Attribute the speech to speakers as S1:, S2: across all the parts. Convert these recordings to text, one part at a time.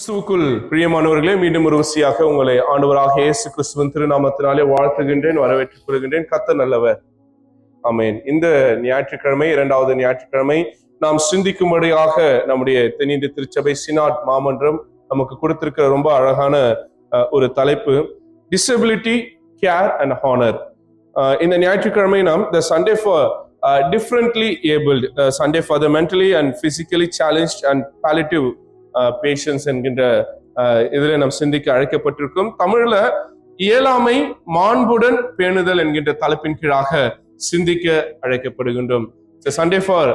S1: கிறிஸ்துவுக்குள் பிரியமானவர்களே, மீண்டும் ஒரு ருசியாக உங்களை ஆண்டவராக இயேசு கிறிஸ்துவின் திருநாமத்தினாலே வாழ்த்துகின்றேன், வரவேற்றுக் கொள்கின்றேன். கர்த்தர் நல்லவர். ஆமென். இந்த ஞாயிற்றுக்கிழமை, இரண்டாவது ஞாயிற்றுக்கிழமை, நாம் சிந்திக்கும்படியாக நம்முடைய தென்னிந்திய திருச்சபை சினாட் மாமன்றம் நமக்கு கொடுத்திருக்கிற ரொம்ப அழகான ஒரு தலைப்பு, டிசபிலிட்டி கேர் அண்ட் ஹானர். இந்த ஞாயிற்றுக்கிழமை நாம் the Sunday for differently abled, Sunday for the mentally and physically challenged and palliative patients என்கின்ற இதில் நாம் சிந்திக்க அழைக்கப்பட்டிருக்கும். தமிழ்ல இயலாமை மாண்புடன் பேணுதல் என்கின்ற தலைப்பின் கீழாக சிந்திக்க அழைக்கப்படுகின்றோம். சண்டே ஃபார்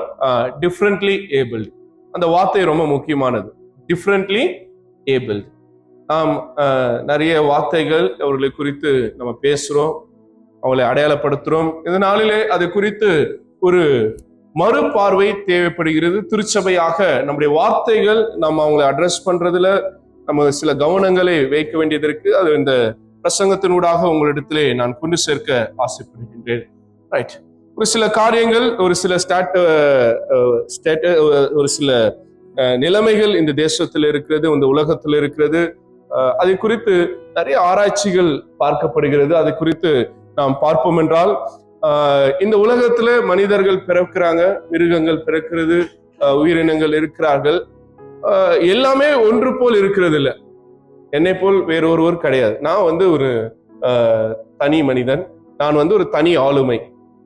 S1: டிஃப்ரெண்ட்லி ஏபிள்ட், அந்த வார்த்தை ரொம்ப முக்கியமானது. Differently abled. நாம் நிறைய வார்த்தைகள் அவர்களை குறித்து நம்ம பேசுறோம், அவங்களை அடையாளப்படுத்துறோம். இந்த நாளிலே அது குறித்து ஒரு மறுபார்வை தேவைப்படுகிறது. திருச்சபையாக நம்முடைய வார்த்தைகள் நம்ம அவங்களை அட்ரஸ் பண்றதுல நம்ம சில கவனங்களை வைக்க வேண்டியது இருக்கு. அது இந்த பிரசங்கத்தினூடாக உங்களிடத்திலே நான் கொண்டு சேர்க்க ஆசைப்படுகின்றேன். ரைட், ஒரு சில காரியங்கள், ஒரு சில ஒரு சில நிலைமைகள் இந்த தேசத்தில் இருக்கிறது, இந்த உலகத்தில் இருக்கிறது. அதை குறித்து நிறைய ஆராய்ச்சிகள் பார்க்கப்படுகிறது. அதை குறித்து நாம் பார்ப்போம் என்றால், இந்த உலகத்துல மனிதர்கள் பிறக்கிறாங்க, மிருகங்கள் பிறக்கிறது, உயிரினங்கள் இருக்கிறார்கள். எல்லாமே ஒன்று போல் இருக்கிறது இல்லை. என்னை போல் வேறொருவர் கிடையாது. நான் ஒரு தனி மனிதன், நான் ஒரு தனி ஆளுமை.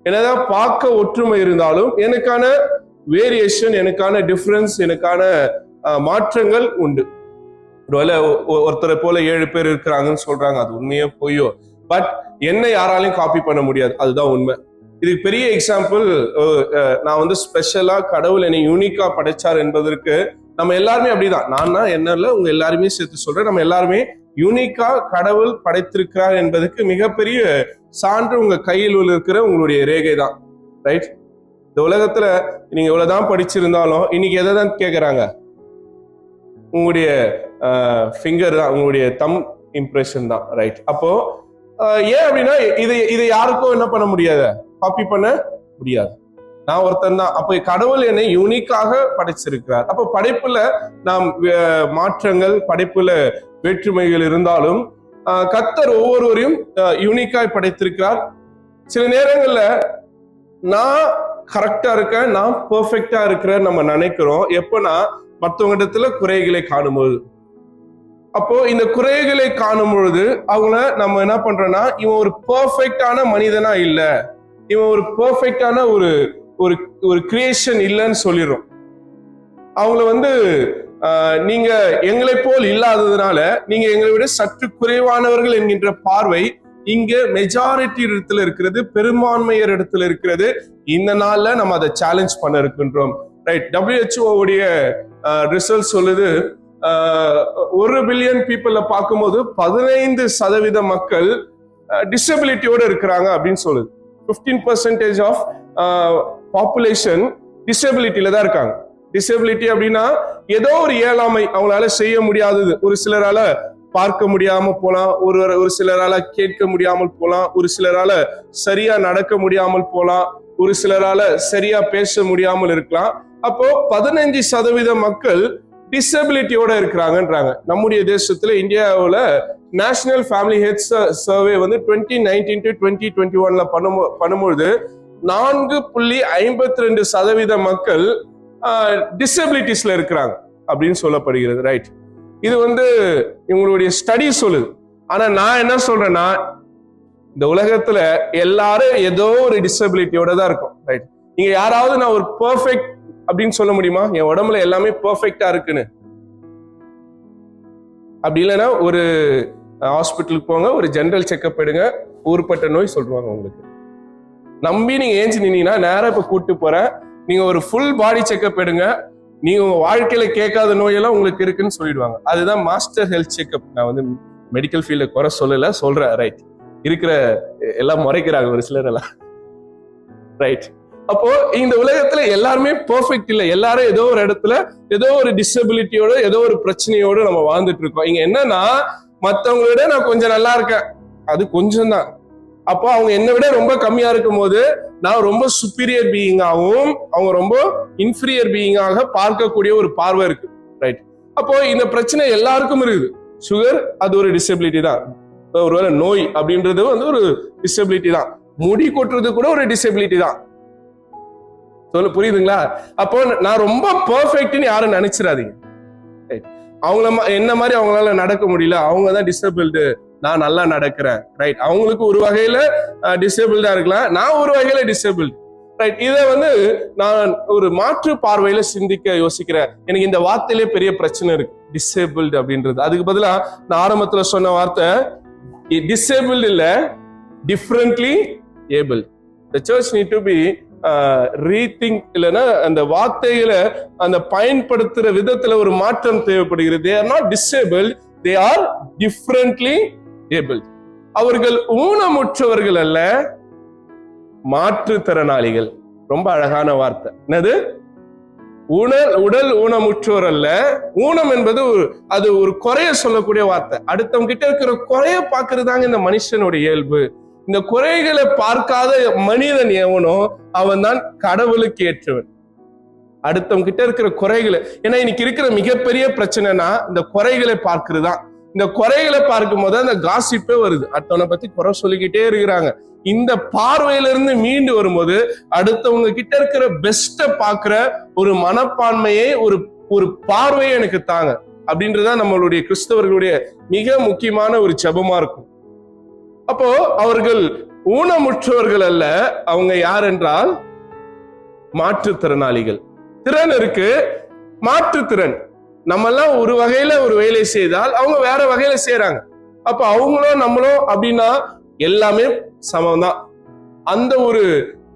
S1: என்னதான் பார்க்க ஒற்றுமை இருந்தாலும் எனக்கான வேரியேஷன், எனக்கான டிஃபரன்ஸ், எனக்கான மாற்றங்கள் உண்டு. ஒருத்தரை போல 7 பேர் இருக்கிறாங்கன்னு சொல்றாங்க, அது உண்மையோ பொய்யோ, பட் என்னை யாராலையும் காப்பி பண்ண முடியாது, அதுதான் உண்மை. இதுக்கு பெரிய எக்ஸாம்பிள், நான் ஸ்பெஷலா கடவுள் என்னை யூனிக்கா படைச்சார் என்பதற்கு நம்ம எல்லாருமே அப்படிதான். நான் என்னல உங்க எல்லாருமே சேர்த்து சொல்றேன், நம்ம எல்லாருமே யூனிக்கா கடவுள் படைத்திருக்கிறார் என்பதற்கு மிகப்பெரிய சான்று உங்க கையில் இருக்கிற உங்களுடைய ரேகை தான். ரைட்? இந்த உலகத்துல நீங்க இவ்வளவுதான் படிச்சிருந்தாலும் இன்னைக்கு எதை தான் கேட்கறாங்க? உங்களுடைய ஃபிங்கர் தான், உங்களுடைய தம் இம்ப்ரெஷன் தான். ரைட்? அப்போ ஏன் அப்படின்னா இதை யாருக்கும் என்ன பண்ண முடியாது, காப்பி பண்ண முடியாது. நான் ஒருத்தன் தான். அப்போ கடவுள் என்னை யூனிக்காக படைச்சிருக்கிறார். அப்போ படைப்புல நாம் மாற்றங்கள், படைப்புல வேற்றுமைகள் இருந்தாலும் கர்த்தர் ஒவ்வொருவரையும் யூனிக்காய் படைத்திருக்கிறார். சில நேரங்கள்ல நான் கரெக்டா இருக்கேன், நான் பெர்ஃபெக்டா இருக்கிறேன் நம்ம நினைக்கிறோம். எப்பன்னா மற்றவங்க இடத்துல குறைகளை காணும்போது. அப்போ இந்த குறைகளை காணும் பொழுது அவங்கள நம்ம என்ன பண்றோம்னா, இவன் ஒரு பெர்ஃபெக்டான மனிதனா இல்ல, இவன் ஒரு பெர்ஃபெக்டான ஒரு கிரியேஷன் இல்லைன்னு சொல்லிடுறோம். அவங்கள நீங்க எங்களை போல் இல்லாததுனால நீங்க எங்களை விட சற்று குறைவானவர்கள் என்கின்ற பார்வை இங்க மெஜாரிட்டி இடத்துல இருக்கிறது, பெரும்பான்மையர் இடத்துல இருக்கிறது. இந்த நாள்ல நம்ம அதை சேலஞ்ச் பண்ண இருக்கின்றோம். ரைட்? WHO உடைய ரிசல்ட் சொல்லுது, 1 பில்லியன் பீப்புள பார்க்கும்போது 15% மக்கள் டிசபிலிட்டியோட இருக்கிறாங்க அப்படின்னு சொல்லுது. 15% ஆஃப் பாப்புலேஷன் டிசபிலிட்டியில தான் இருக்காங்க. டிசபிலிட்டி அப்படின்னா ஏதோ ஒரு இயலாமை, அவங்களால செய்ய முடியாதது. ஒரு சிலரால பார்க்க முடியாம போலாம், ஒரு சிலரால கேட்க முடியாமல் போலாம், ஒரு சிலரால சரியா நடக்க முடியாமல் போலாம், ஒரு சிலரால சரியா பேச முடியாமல் இருக்கலாம். அப்போ 15% மக்கள் டிசபிலிட்டியோட இருக்கிறாங்கன்றாங்க. நம்முடைய தேசத்துல, இந்தியாவில் national family health survey 2019 to 2021 பண்ணும்பொழுது 4.52% மக்கள் டிசபிலிட்டிஸ்ல இருக்கிறாங்க அப்படின்னு சொல்லப்படுகிறது. ரைட்? இது இவங்களுடைய ஸ்டடி சொல்லுது. ஆனா நான் என்ன சொல்றேன்னா, இந்த உலகத்துல எல்லாரும் ஏதோ ஒரு டிசபிலிட்டியோட தான் இருக்கும். ரைட்? நீங்க யாராவது நான் ஒரு பெர்ஃபெக்ட் அப்படின்னு சொல்ல முடியுமா? என் உடம்புல எல்லாமே பெர்ஃபெக்டா இருக்குன்னு. அப்படி இல்லைன்னா ஒரு ஹாஸ்பிட்டலுக்கு போங்க, ஒரு ஜெனரல் செக்அப் எடுங்க, ஊர்பட்ட நோய் சொல்லுவாங்க உங்களுக்கு. நம்பி நீங்க ஏஞ்சி நின்னீங்கன்னா நேரம் இப்ப கூட்டு போறேன், நீங்க ஒரு ஃபுல் பாடி செக்அப் எடுங்க, நீங்க உங்க வாழ்க்கையில கேட்காத நோயெல்லாம் உங்களுக்கு இருக்குன்னு சொல்லிடுவாங்க. அதுதான் மாஸ்டர் ஹெல்த் செக்அப். நான் மெடிக்கல் ஃபீல்ட குறை சொல்லல, சொல்றேன். ரைட்? இருக்கிற எல்லாம் முறைக்கிறாங்க ஒரு சிலர் எல்லாம். ரைட்? அப்போ இந்த உலகத்துல எல்லாருமே பெர்ஃபெக்ட் இல்லை. எல்லாரும் ஏதோ ஒரு இடத்துல ஏதோ ஒரு டிசபிலிட்டியோட, ஏதோ ஒரு பிரச்சனையோட நம்ம வாழ்ந்துட்டு இருக்கோம். இங்க என்னன்னா, மத்தவங்களை விட நான் கொஞ்சம் நல்லா இருக்கேன், அது கொஞ்சம் தான். அப்போ அவங்க என்னை விட ரொம்ப கம்மியா இருக்கும் போது நான் ரொம்ப சுப்பீரியர் பீயிங்காகவும் அவங்க ரொம்ப இன்ஃபீரியர் பீயிங்காக பார்க்கக்கூடிய ஒரு பார்வை இருக்கு. ரைட்? அப்போ இந்த பிரச்சனை எல்லாருக்கும் இருக்குது. சுகர் அது ஒரு டிசபிலிட்டி தான், ஒருவேளை நோய் அப்படின்றது வந்து ஒரு டிசபிலிட்டி தான், முடி கொட்டுறது கூட ஒரு டிசபிலிட்டி தான். சொல்ல புரியுதுங்களா? அப்போ நான் ரொம்ப பெர்ஃபெக்ட்னு யாரும் நினைச்சிடாதீங்க. அவங்கள என்ன மாதிரி அவங்களால நடக்க முடியல, அவங்க தான் டிசபிள்டு, நான் நல்லா நடக்கிறேன், ரைட்? அவங்களுக்கு ஒரு வகையில டிசேபிள்டா இருக்கலாம், நான் ஒரு வகையில டிசேபிள்டு, ரைட்? இதை வந்து நான் ஒரு மாற்று பார்வையில சிந்திக்க யோசிக்கிறேன். எனக்கு இந்த வார்த்தையிலே பெரிய பிரச்சனை இருக்கு, டிசேபிள்டு அப்படின்றது. அதுக்கு பதிலா நான் ஆரம்பத்துல சொன்ன வார்த்தை டிசேபிள்டு இல்ல, differently able. The church need to be rethink, இல்லைன்னா அந்த வார்த்தைகளை அந்த பயன்படுத்துற விதத்துல ஒரு மாற்றம் தேவைப்படுகிறது. They are not disabled, they are differently able. அவர்கள் ஊனமுற்றவர்கள் அல்ல, மாற்றுத்திறனாளிகள். ரொம்ப அழகான வார்த்தை. என்னது? உடல் ஊனமுற்றோர் அல்ல. ஊனம் என்பது அது ஒரு குறைய சொல்லக்கூடிய வார்த்தை. அடுத்தவங்க கிட்ட இருக்கிற குறைய பாக்குறதாங்க இந்த மனுஷனுடைய இயல்பு. இந்த குறைகளை பார்க்காத மனிதன் எவனோ அவன் தான் கடவுளுக்கு ஏற்றவன். அடுத்தவங்க கிட்ட இருக்கிற குறைகளை, ஏன்னா இன்னைக்கு இருக்கிற மிகப்பெரிய பிரச்சனைனா இந்த குறைகளை பார்க்கிறது தான். இந்த குறைகளை பார்க்கும் போது அந்த காசிப்பே வருது, அடுத்தவனை பத்தி குறை சொல்லிக்கிட்டே இருக்கிறாங்க. இந்த பார்வையிலிருந்து மீண்டு வரும்போது அடுத்தவங்க கிட்ட இருக்கிற பெஸ்ட பாக்குற ஒரு மனப்பான்மையை, ஒரு பார்வையை எனக்கு தாங்க அப்படின்றதான் நம்மளுடைய கிறிஸ்தவர்களுடைய மிக முக்கியமான ஒரு ஜெபமா இருக்கும். அப்போ அவர்கள் ஊனமுற்றவர்கள் அல்ல, அவங்க யார் என்றால் மாற்றுத்திறனாளிகள். திறன் இருக்கு, மாற்றுத்திறன். நம்ம எல்லாம் ஒரு வகையில ஒரு வேலை செய்தால் அவங்க வேற வகையில செய்யறாங்க. அப்ப அவங்களும் நம்மளும் அப்படின்னா எல்லாமே சமம்தான். அந்த ஒரு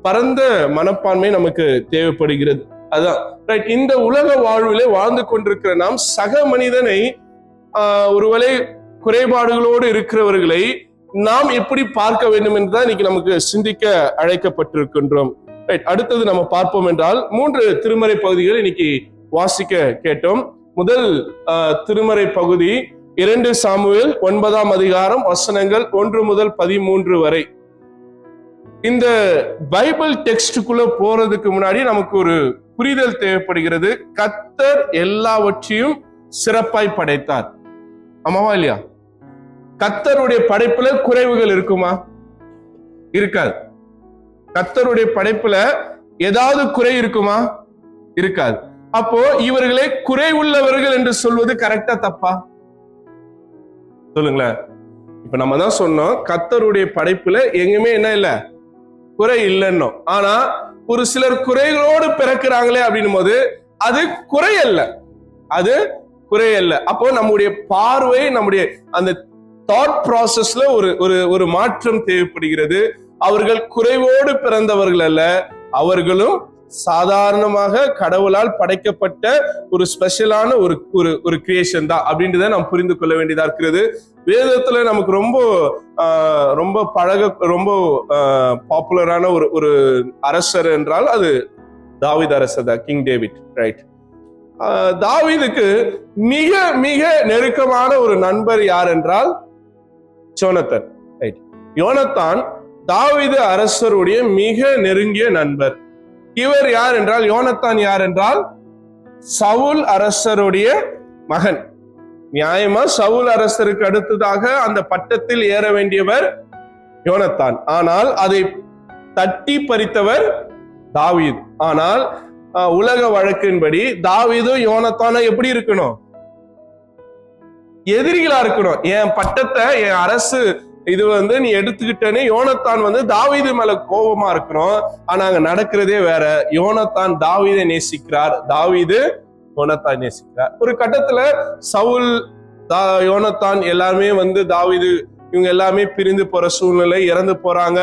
S1: பரந்த மனப்பான்மை நமக்கு தேவைப்படுகிறது. அதான் ரைட். இந்த உலக வாழ்விலே வாழ்ந்து கொண்டிருக்கிற நாம் சக மனிதனை, ஒருவேளை குறைபாடுகளோடு இருக்கிறவர்களை நாம் எப்படி பார்க்க வேண்டும் என்றுதான் இன்னைக்கு நமக்கு சிந்திக்க அழைக்கப்பட்டிருக்கின்றோம். ரைட். அடுத்தது நம்ம பார்ப்போம் என்றால் 3 திருமறை பகுதிகள் இன்னைக்கு வாசிக்க கேட்டோம். முதல் திருமறை பகுதி 2 சாமுவேல் 9ஆம் அதிகாரம் வசனங்கள் 1 முதல் 13 வரை. இந்த பைபிள் டெக்ஸ்டுக்குள்ள போறதுக்கு முன்னாடி நமக்கு ஒரு புரிதல் தேவைப்படுகிறது. கர்த்தர் எல்லாவற்றையும் சிறப்பாய் படைத்தார். ஆமாவா இல்லையா? கர்த்தருடைய படைப்புல குறைவுகள் இருக்குமா? இருக்காது. கர்த்தருடைய படைப்புல ஏதாவது குறை இருக்குமா? இருக்காது. அப்போ இவர்களே குறை உள்ளவர்கள் என்று சொல்வது கரெக்டா தப்பா? சொல்லுங்களேன். இப்ப நம்ம தான் சொன்னோம் கர்த்தருடைய படைப்புல எங்குமே என்ன இல்ல, குறை இல்லைன்னு. ஆனா ஒரு சிலர் குறைகளோடு பிறக்கிறாங்களே அப்படின்னும் போது அது குறை அல்ல, அது குறை அல்ல. அப்போ நம்முடைய பார்வை, நம்முடைய அந்த தாட் ப்ராசஸ்ல ஒரு மாற்றம் தேவைப்படுகிறது. அவர்கள் குறைவோடு பிறந்தவர்கள் அல்ல, அவர்களும் சாதாரணமாக கடவுளால் படைக்கப்பட்ட ஒரு ஸ்பெஷலான ஒரு கிரியேஷன் தான் அப்படின்றத நாம் புரிந்து கொள்ள வேண்டியதா இருக்கிறது. வேதத்துல நமக்கு ரொம்ப பாப்புலரான ஒரு அரசர் என்றால் அது தாவீது அரசர் தான், கிங் டேவிட், ரைட்? தாவீதுக்கு மிக மிக நெருக்கமான ஒரு நண்பர் யார் என்றால் யோனத்தான், ரைட்? யோனத்தான் தாவீது அரசருடைய மிக நெருங்கிய நண்பர். இவர் யார் என்றால், யோனத்தான் யார் என்றால் சவுல் அரசருடைய மகன். நியாயமா சவுல் அரசருக்கு அடுத்ததாக அந்த பட்டத்தில் ஏற வேண்டியவர் யோனத்தான். ஆனால் அதை தட்டி பறித்தவர் தாவீது. ஆனால் உலக வழக்கின்படி தாவீதும் யோனத்தானும் எப்படி இருக்கணும்? எதிரிகளா இருக்கணும். என் பட்டத்தை, என் அரசு இது நீ எடுத்துக்கிட்டேன்னு யோனத்தான் தாவீது மேல கோபமா இருக்கணும். ஆனா அங்க நடக்கிறதே வேற. யோனத்தான் தாவீதை நேசிக்கிறார், தாவீது யோனத்தான் நேசிக்கிறார். ஒரு கட்டத்துல சவுல், யோனத்தான் எல்லாமே தாவீது இவங்க எல்லாமே பிரிந்து போற சூழ்நிலை, இறந்து போறாங்க.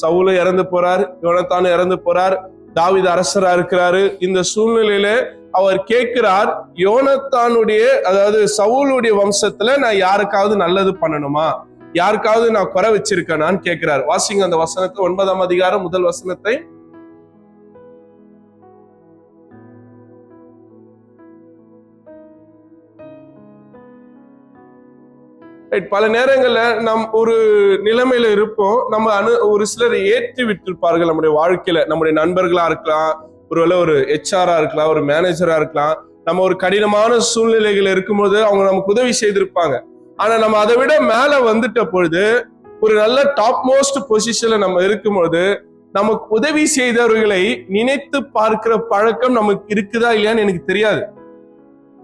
S1: சவுலும் இறந்து போறார், யோனத்தானும் இறந்து போறார், தாவீது அரசரா இருக்கிறாரு. இந்த சூழ்நிலையில அவர் கேட்கிறார், யோனத்தானுடைய, அதாவது சவுலுடைய வம்சத்துல நான் யாருக்காவது நல்லது பண்ணணுமா, யாருக்காவது நான் குறை வச்சிருக்கேனான்னு கேட்கிறார். வாசிங்க அந்த வசனத்தை, 9ஆம் அதிகாரம் முதல் வசனத்தை. பல நேரங்கள்ல நம் ஒரு நிலைமையில இருப்போம், நம்ம ஒரு சிலர் ஏற்றி விட்டிருப்பார்கள் நம்முடைய வாழ்க்கையில. நம்முடைய நண்பர்களா இருக்கலாம், ஒருவேளை ஒரு HR இருக்கலாம், ஒரு மேனேஜரா இருக்கலாம். நம்ம ஒரு கடினமான சூழ்நிலைகள் இருக்கும்போது அவங்க நமக்கு உதவி செய்திருப்பாங்க. ஆனா நம்ம அதை விட மேல வந்துட்ட பொழுது, ஒரு நல்ல டாப் மோஸ்ட் பொசிஷன்ல நம்ம இருக்கும்போது, நமக்கு உதவி செய்தவர்களை நினைத்து பார்க்கிற பழக்கம் நமக்கு இருக்குதா இல்லையான்னு எனக்கு தெரியாது.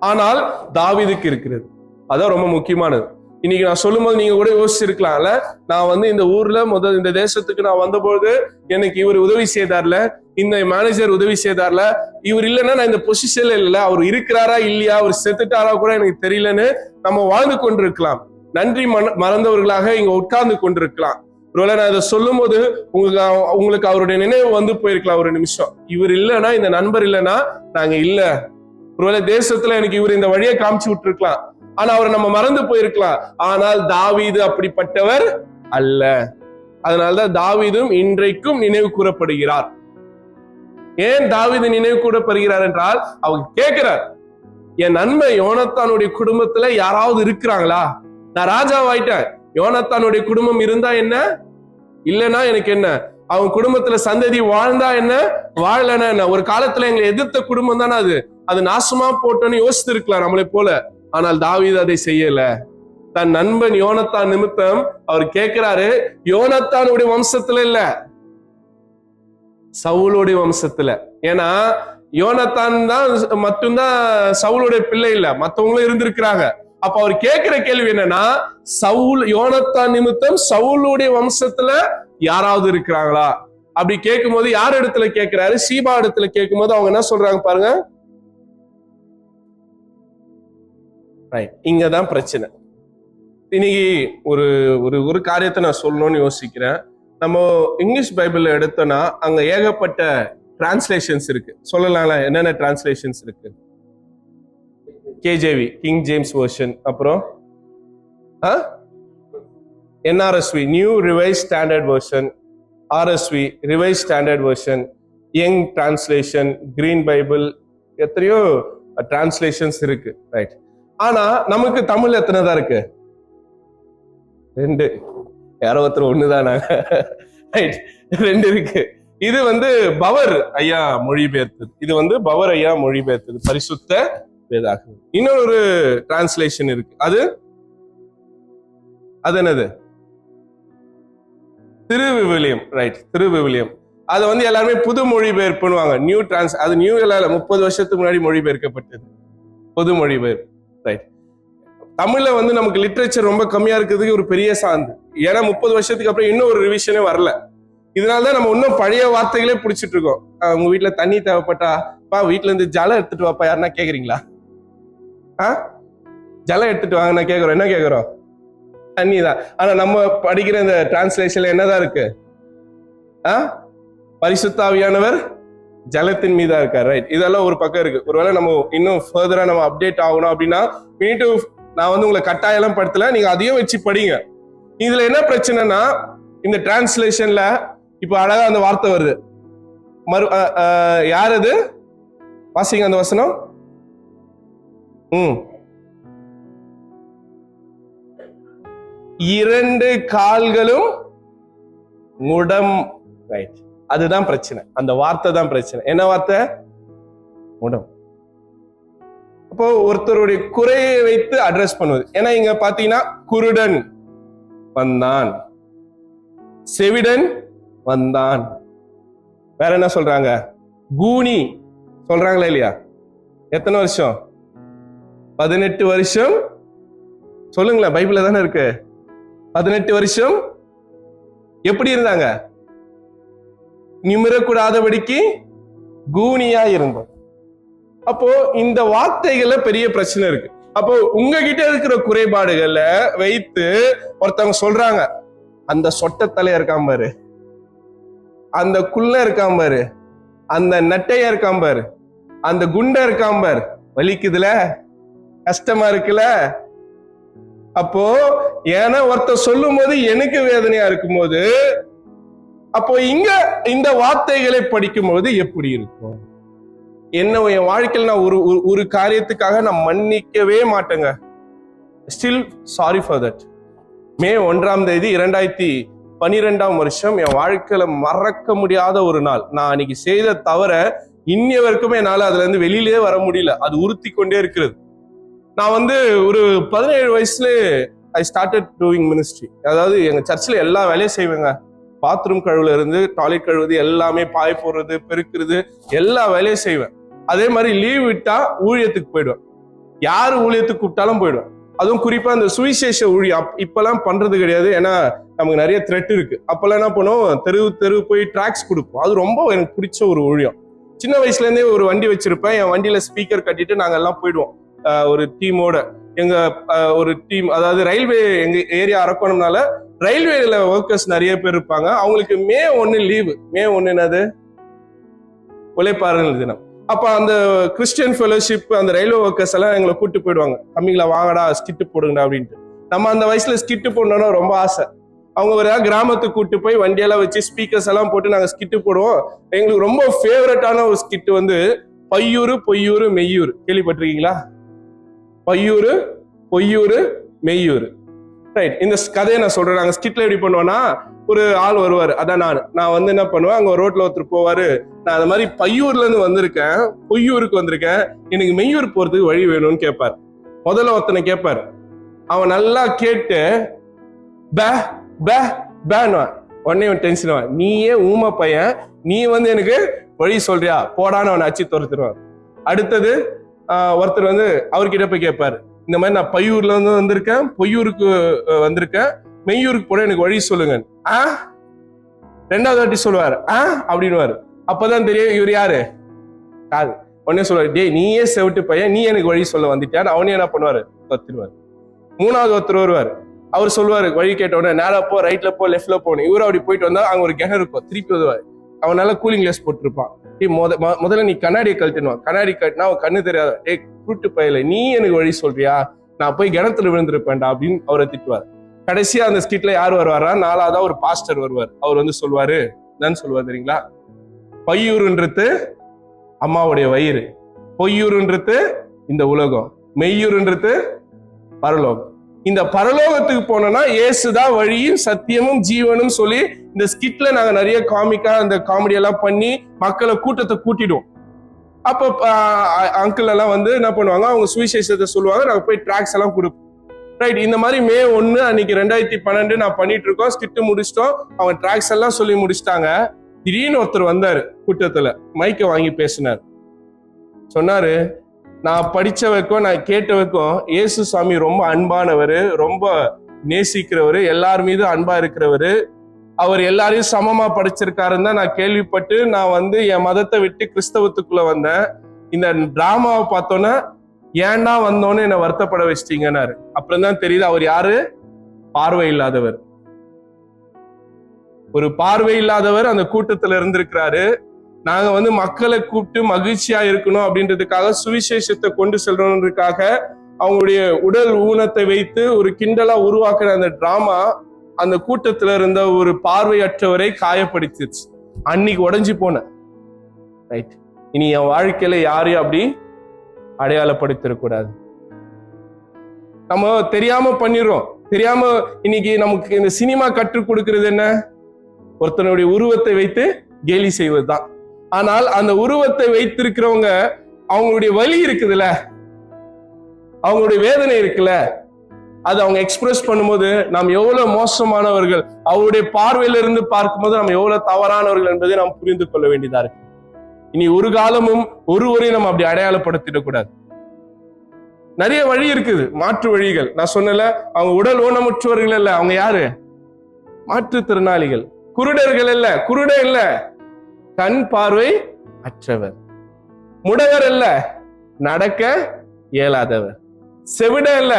S1: ஆனால் தாவீதுக்கு இருக்கிறது. அதான் ரொம்ப முக்கியமானது. இன்னைக்கு நான் சொல்லும்போது நீங்க கூட யோசிச்சிருக்கலாம்ல, நான் இந்த ஊர்ல முதல் இந்த தேசத்துக்கு நான் வந்தபோது எனக்கு இவர் உதவி செய்தார்ல, இந்த மேனேஜர் உதவி செய்தார்ல, இவர் இல்லைன்னா நான் இந்த பொசிஷன்ல இல்ல, அவர் இருக்கிறாரா இல்லையா, அவர் செத்துட்டாரா கூட எனக்கு தெரியலன்னு நம்ம வாழ்ந்து கொண்டிருக்கலாம். நன்றி மறந்தவர்களாக இங்க உட்கார்ந்து கொண்டிருக்கலாம். ஒருவேளை நான் இதை சொல்லும் போது உங்களுக்கு அவருடைய நினைவு வந்து போயிருக்கலாம் ஒரு நிமிஷம். இவர் இல்லைன்னா, இந்த நண்பர் இல்லைன்னா நாங்க இல்ல. ஒருவேளை தேசத்துல எனக்கு இவர் இந்த வழியை காமிச்சு விட்டுருக்கலாம், ஆனா அவரை நம்ம மறந்து போயிருக்கலாம். ஆனால் தாவீது அப்படிப்பட்டவர் அல்ல. அதனால்தான் தாவீதும் இன்றைக்கும் நினைவு கூறப்படுகிறார். ஏன் தாவீது நினைவு கூறப்படுகிறார் என்றால், அவங்க கேட்கிறார், என் நண்பன் யோனத்தானுடைய குடும்பத்துல யாராவது இருக்கிறாங்களா? நான் ராஜாவாயிட்டேன், யோனத்தானுடைய குடும்பம் இருந்தா என்ன, இல்லைன்னா எனக்கு என்ன? அவங்க குடும்பத்துல சந்ததி வாழ்ந்தா என்ன, வாழலன்னா என்ன? ஒரு காலத்துல எங்களை எதிர்த்த குடும்பம் தானே அது நாசமா போட்டோன்னு யோசித்து இருக்கலாம் நம்மளை போல. ஆனால் தாவீது அதை செய்யல. தன் நண்பன் யோனத்தான் நிமித்தம் அவர் கேட்கிறாரு, யோனத்தானுடைய வம்சத்துல இல்ல, சவுலுடைய வம்சத்துல. ஏன்னா யோனத்தான் தான் மட்டும்தான் சவுலுடைய பிள்ளை இல்ல, மத்தவங்களும் இருந்திருக்கிறாங்க. அப்ப அவர் கேட்கிற கேள்வி என்னன்னா, யோனத்தான் நிமித்தம் சவுலுடைய வம்சத்துல யாராவது இருக்கிறாங்களா? அப்படி கேட்கும் போது யார் இடத்துல கேட்கிறாரு? சீபா இடத்துல கேட்கும் போது அவங்க என்ன சொல்றாங்க பாருங்க. இங்கதான் பிரச்சனை. இன்னைக்கு ஒரு ஒரு காரியத்தை நான் சொல்லணும்னு யோசிக்கிறேன். நம்ம இங்கிலீஷ் பைபிள் எடுத்தோம்னா அங்க ஏகப்பட்ட டிரான்ஸ்லேஷன்ஸ் இருக்கு. சொல்லலாம்ல, என்னென்ன டிரான்ஸ்லேஷன்ஸ் இருக்கு? கேஜேவி, கிங் ஜேம்ஸ் வெர்ஷன், அப்புறம் NRSV, new revise standard version, RSV, revise standard version, Young translation, Green Bible, எத்தனையோ டிரான்ஸ்லேஷன்ஸ் இருக்கு. ரைட். ஆனா நமக்கு தமிழ் எத்தனை தான் இருக்கு? 2. யாரோ ஒருத்தர் ஒண்ணுதானா? ரைட், 2 இருக்கு. இது பவர் ஐயா மொழிபெயர்த்தது. இது பவர் ஐயா மொழிபெயர்த்தது, பரிசுத்த வேதாகமம். இன்னொரு டிரான்ஸ்லேஷன் இருக்கு. அது என்னது? திருவிவிலியம். ரைட், திருவிவிலியம். அது எல்லாருமே புது மொழிபெயர்ப்புன்னுவாங்க. நியூ அது நியூ இல்ல, 30 வருஷத்துக்கு முன்னாடி மொழிபெயர்க்கப்பட்டது, பொது மொழிபெயர்ப்பு. ரைட். தமிழ்ல நமக்கு லிட்ரேச்சர் ரொம்ப கம்மியா இருக்கிறதுக்கு ஒரு பெரிய சான்று. ஏன்னா 30 வருஷத்துக்கு அப்புறம் இன்னும் ஒரு ரிவிஷனே வரல. இதனாலதான் நம்ம இன்னும் பழைய வார்த்தைகளே பிடிச்சிட்டு இருக்கோம். உங்க வீட்டுல தண்ணி தேவைப்பட்டா, வீட்டுல இருந்து ஜலம் எடுத்துட்டு வாப்பா, யாருன்னா கேக்குறீங்களா? ஜலம் எடுத்துட்டு வாங்க நான் கேக்குறோம். என்ன கேக்குறோம்? தண்ணி தான். ஆனா நம்ம படிக்கிற இந்த டிரான்ஸ்லேஷன்ல என்னதான் இருக்கு? பரிசுத்தாவியானவர் ஜலத்தின் மீதா இருக்கார். ரைட். இதெல்லாம் ஒரு பக்கம் இருக்கு. ஒருவேளை நம்ம இன்னும் ஃபர்தரா நம்ம அப்டேட் ஆகணும் அப்படின்னா நான் உங்களை கட்டாயம் படுத்தல, நீங்க அதையும் வச்சு படிங்க. இதுல என்ன பிரச்சனைனா, இந்த டிரான்ஸ்லேஷன்ல இப்ப அழகா அந்த வார்த்தை வருது. யார் அது? வாசிங்க அந்த வசனம். 2 கால்களும் முடம். ரைட். அதுதான் பிரச்சனை. அந்த வார்த்தை தான் பிரச்சனை. என்ன வார்த்தை? முடம். அப்போ ஒருத்தருடைய குறையை வைத்து அட்ரஸ் பண்ணுவது. ஏன்னா இங்க பாத்தீங்கன்னா குருடன் வந்தான், செவிடன் வந்தான், வேற என்ன சொல்றாங்க? கூனி சொல்றாங்களா இல்லையா? எத்தனை வருஷம்? 18 வருஷம். சொல்லுங்களேன், பைபிள்ல தானே இருக்கு. 18 வருஷம் எப்படி இருந்தாங்க? நிமிரக்கூடாதபடிக்கு கூனியா இருந்தோம். அப்போ இந்த வார்த்தைகள்ல பெரிய பிரச்சனை இருக்கு. அப்போ உங்ககிட்ட இருக்கிற குறைபாடுகளை வைத்து ஒருத்தவங்க சொல்றாங்க, அந்த சொட்ட தலையா இருக்காம பாரு, அந்த குள்ள இருக்காம பாரு, அந்த நட்டையா இருக்காம பாரு, அந்த குண்டா இருக்காம பாரு, வலிக்குதுல, கஷ்டமா இருக்குல்ல. அப்போ ஏன்னா ஒருத்தர் சொல்லும் போது எனக்கு வேதனையா இருக்கும் போது, அப்போ இங்க இந்த வார்த்தைகளை படிக்கும் போது எப்படி இருக்கும்? என்ன என் வாழ்க்கையில் நான் ஒரு காரியத்துக்காக நான் மன்னிக்கவே மாட்டேங்க. Still sorry for that. May 1ஆம் தேதி 2012ஆம் வருஷம் என் வாழ்க்கையில மறக்க முடியாத ஒரு நாள். நான் அன்னைக்கு செய்த தவிர இன்னிய வரைக்குமே என்னால அதுல இருந்து வெளியிலே வர முடியல. அது உறுத்தி கொண்டே இருக்கிறது. நான் வந்து ஒரு 17 வயசுல ஐ ஸ்டார்டட் டூயிங் மினிஸ்ட்ரி. அதாவது எங்க சர்ச்சில் எல்லா வேலையும் செய்வேங்க. பாத்ரூம் கழுவுல இருந்து டாய்லெட் கழுவுறது எல்லாமே, பாய் போடுறது, பெருக்குறது, எல்லா வேலையும் செய்வேன். அதே மாதிரி லீவ் விட்டா ஊழியத்துக்கு போயிடுவேன். யாரு ஊழியத்துக்கு கூப்பிட்டாலும் போயிடுவேன். அதுவும் குறிப்பா இந்த சுவிசேஷ ஊழியம் இப்பெல்லாம் பண்றது கிடையாது. ஏன்னா நமக்கு நிறைய த்ரெட் இருக்கு. அப்பெல்லாம் என்ன பண்ணுவோம், தெரு போய் டிராக்ஸ் கொடுப்போம். அது ரொம்ப எனக்கு பிடிச்ச ஒரு ஊழியம். சின்ன வயசுல இருந்தே ஒரு வண்டி வச்சிருப்பேன். என் வண்டியில ஸ்பீக்கர் கட்டிட்டு நாங்க எல்லாம் போயிடுவோம். ஒரு டீமோட, எங்க ஒரு டீம், அதாவது ரயில்வே எங்க ஏரியா அரக்கோணம்னால ரயில்வேல ஒர்க்கர்ஸ் நிறைய பேர் இருப்பாங்க. அவங்களுக்கு மே 1 லீவு. மே 1 என்னது, உழைப்பாளர்கள் தினம். அப்ப அந்த கிறிஸ்டியன் ஃபெலோஷிப், அந்த ரயில்வே ஒர்க்கர்ஸ் எல்லாம் எங்களை கூட்டு போயிடுவாங்க. தம்பிங்களா வாங்கடா ஸ்கிட்டு போடுங்கடா அப்படின்ட்டு. நம்ம அந்த வயசுல ஸ்கிட்டு போடணும்னா ரொம்ப ஆசை. அவங்க ஒரு கிராமத்துக்கு கூட்டு போய் வண்டியெல்லாம் வச்சு ஸ்பீக்கர்ஸ் எல்லாம் போட்டு நாங்க ஸ்கிட்டு போடுவோம். எங்களுக்கு ரொம்ப ஃபேவரட்டான ஒரு ஸ்கிட்டு வந்து பையூரு பொய்யூரு மெய்யூரு. கேள்விப்பட்டிருக்கீங்களா? பையூரு பொய்யூரு மெய்யூரு. ரைட். இந்த கதையை நான் சொல்றேன். நாங்க ஸ்கிட்ல எப்படி பண்ணுவோம்னா, ஒரு ஆள் வருவாரு, அதான் நான் வந்து என்ன பண்ணுவேன், அங்க ரோட்ல ஒருத்தர் போவாரு, நான் அந்த மாதிரி பையூர்ல இருந்து வந்திருக்கேன், பொய்யூருக்கு வந்திருக்கேன், எனக்கு மெய்யூர் போறதுக்கு வழி வேணும்னு கேட்பாரு. முதல்ல ஒருத்தனை கேட்பாரு. அவன் நல்லா கேட்டு பேன்வான். உடனே டென்ஷன் ஆவான். நீயே ஊமை பையன், நீ வந்து எனக்கு வழி சொல்றியா போடான்னு அவனை அச்சு துரத்துருவான். அடுத்தது ஒருத்தர் வந்து அவர்கிட்ட போய் கேட்பாரு, இந்த மாதிரி நான் பையூர்ல இருந்து வந்திருக்கேன், பொய்யூருக்கு வந்திருக்கேன், மெய்யூருக்கு போட எனக்கு வழி சொல்லுங்க. ரெண்டாவது வாட்டி சொல்லுவாரு, அப்படின்னுவாரு. அப்பதான் தெரியும் இவர் யாரு காது. உடனே சொல்லுவாரு, டே நீயே செவிட்டு பையன், நீ எனக்கு வழி சொல்ல வந்துட்டான்னு அவனே என்ன பண்ணுவாரு, கத்துருவாரு. மூணாவது ஒருத்தர் வருவாரு. அவர் சொல்லுவாரு, வழி கேட்ட உடனே நேரா போ, ரைட்ல போ, லெஃப்ட்ல போகணும். இவரும் அப்படி போயிட்டு வந்தா அங்க ஒரு கிணறு இருக்கும். திருப்பி வருவாரு. அவன் நல்லா கூலிங் கிளாஸ் போட்டுருப்பான். முதல்ல நீ கண்ணாடியை கழட்டினுவான். கண்ணாடி கட்டினா அவன் கண்ணு தெரியாத, டே கூட்டு பையல நீ எனக்கு வழி சொல்றியா, நான் போய் கிணத்துல விழுந்திருப்பேன்டா அப்படின்னு அவரை திட்டுவார். கடைசியா அந்த ஸ்கிட்ல யார் வருவாரா, நாலாவதா ஒரு பாஸ்டர் வருவார். அவர் வந்து சொல்வாரு, என்னன்னு சொல்லுவார் தெரியுங்களா, பையூருன்றது அம்மாவுடைய வயிறு, பொய்யூருன்றது இந்த உலகம், மெய்யூருன்றது பரலோகம். இந்த பரலோகத்துக்கு போனோம்னா இயேசுதான் வழியும் சத்தியமும் ஜீவனும் சொல்லி இந்த ஸ்கிட்ல நாங்க நிறைய காமிக்கா அந்த காமெடி எல்லாம் பண்ணி மக்களை கூட்டத்தை கூட்டிடுவோம். அப்ப அங்கிள் எல்லாம் வந்து என்ன பண்ணுவாங்க, அவங்க சுவிசேஷத்தை சொல்லுவாங்க, நாங்க போய் ட்ராக்ஸ் எல்லாம் கொடுப்போம். ரைட். இந்த மாதிரி மே 1 அன்னைக்கு 2012 நான் பண்ணிட்டு இருக்கோம். ஸ்கிட் முடிச்சிட்டோம். அவங்க ட்ராக்ஸ் எல்லாம் சொல்லி முடிச்சிட்டாங்க. திடீர்னு ஒருத்தர் வந்தாரு கூட்டத்துல, மைக்கை வாங்கி பேசினார். சொன்னாரு, நான் படிச்ச வைக்கும் நான் கேட்ட வைக்கும் இயேசு சாமி ரொம்ப அன்பானவர், ரொம்ப நேசிக்கிறவர், எல்லார் மீதும் அன்பா இருக்கிறவரு, அவர் எல்லாரையும் சமமா படிச்சிருக்காருன்னு தான் நான் கேள்விப்பட்டு நான் வந்து என் மதத்தை விட்டு கிறிஸ்தவத்துக்குள்ள வந்தேன். இந்த டிராமாவை பார்த்தோன்னே ஏன்டா வந்தோன்னு என்னை வருத்தப்பட வச்சிட்டீங்கன்னாரு. அப்புறம் தான் தெரியுது அவர் யாரு, பார்வை இல்லாதவர். ஒரு பார்வை இல்லாதவர் அந்த கூட்டத்துல இருந்திருக்கிறாரு. நாங்க வந்து மக்களை கூப்பிட்டு மகிழ்ச்சியா இருக்கணும் அப்படின்றதுக்காக, சுவிசேஷத்தை கொண்டு செல்றதுக்காக அவங்களுடைய உடல் ஊனத்தை வைத்து ஒரு கிண்டலா உருவாக்குற அந்த டிராமா அந்த கூட்டத்துல இருந்த ஒரு பார்வையற்றவரை காயப்படுத்திச்சு. அன்னைக்கு உடைஞ்சு போன. ரைட். இனி என் வாழ்க்கையில யாரையும் அப்படி அடையாளப்படுத்திடக்கூடாது. நம்ம தெரியாம பண்ணிடுறோம். தெரியாம இன்னைக்கு நமக்கு இந்த சினிமா கற்றுக் கொடுக்கிறது என்ன, ஒருத்தனுடைய உருவத்தை வைத்து கேலி செய்வதுதான். ஆனால் அந்த உருவத்தை வைத்திருக்கிறவங்க அவங்களுடைய வலி இருக்குதுல்ல, அவங்களுடைய வேதனை இருக்குல்ல, அது அவங்க எக்ஸ்பிரஸ் பண்ணும்போது நாம் எவ்வளவு மோசமானவர்கள், அவருடைய பார்வையில இருந்து பார்க்கும்போது நம்ம எவ்வளவு தவறானவர்கள் என்பதை நாம் புரிந்து கொள்ள வேண்டியதா இருக்கு. இனி ஒரு காலமும் ஒருவரையும் நம்ம அப்படி அடையாளப்படுத்திடக்கூடாது. நிறைய வழி இருக்குது, மாற்று வழிகள். நான் சொன்னல, அவங்க உடல் ஊனமுற்றவர்கள் இல்ல, அவங்க யாரு, மாற்றுத்திறனாளிகள். குருடர்கள் இல்ல, குருட இல்ல, கண் பார்வை அற்றவர். முடவர் இல்ல, நடக்க இயலாதவர். செவிட இல்ல,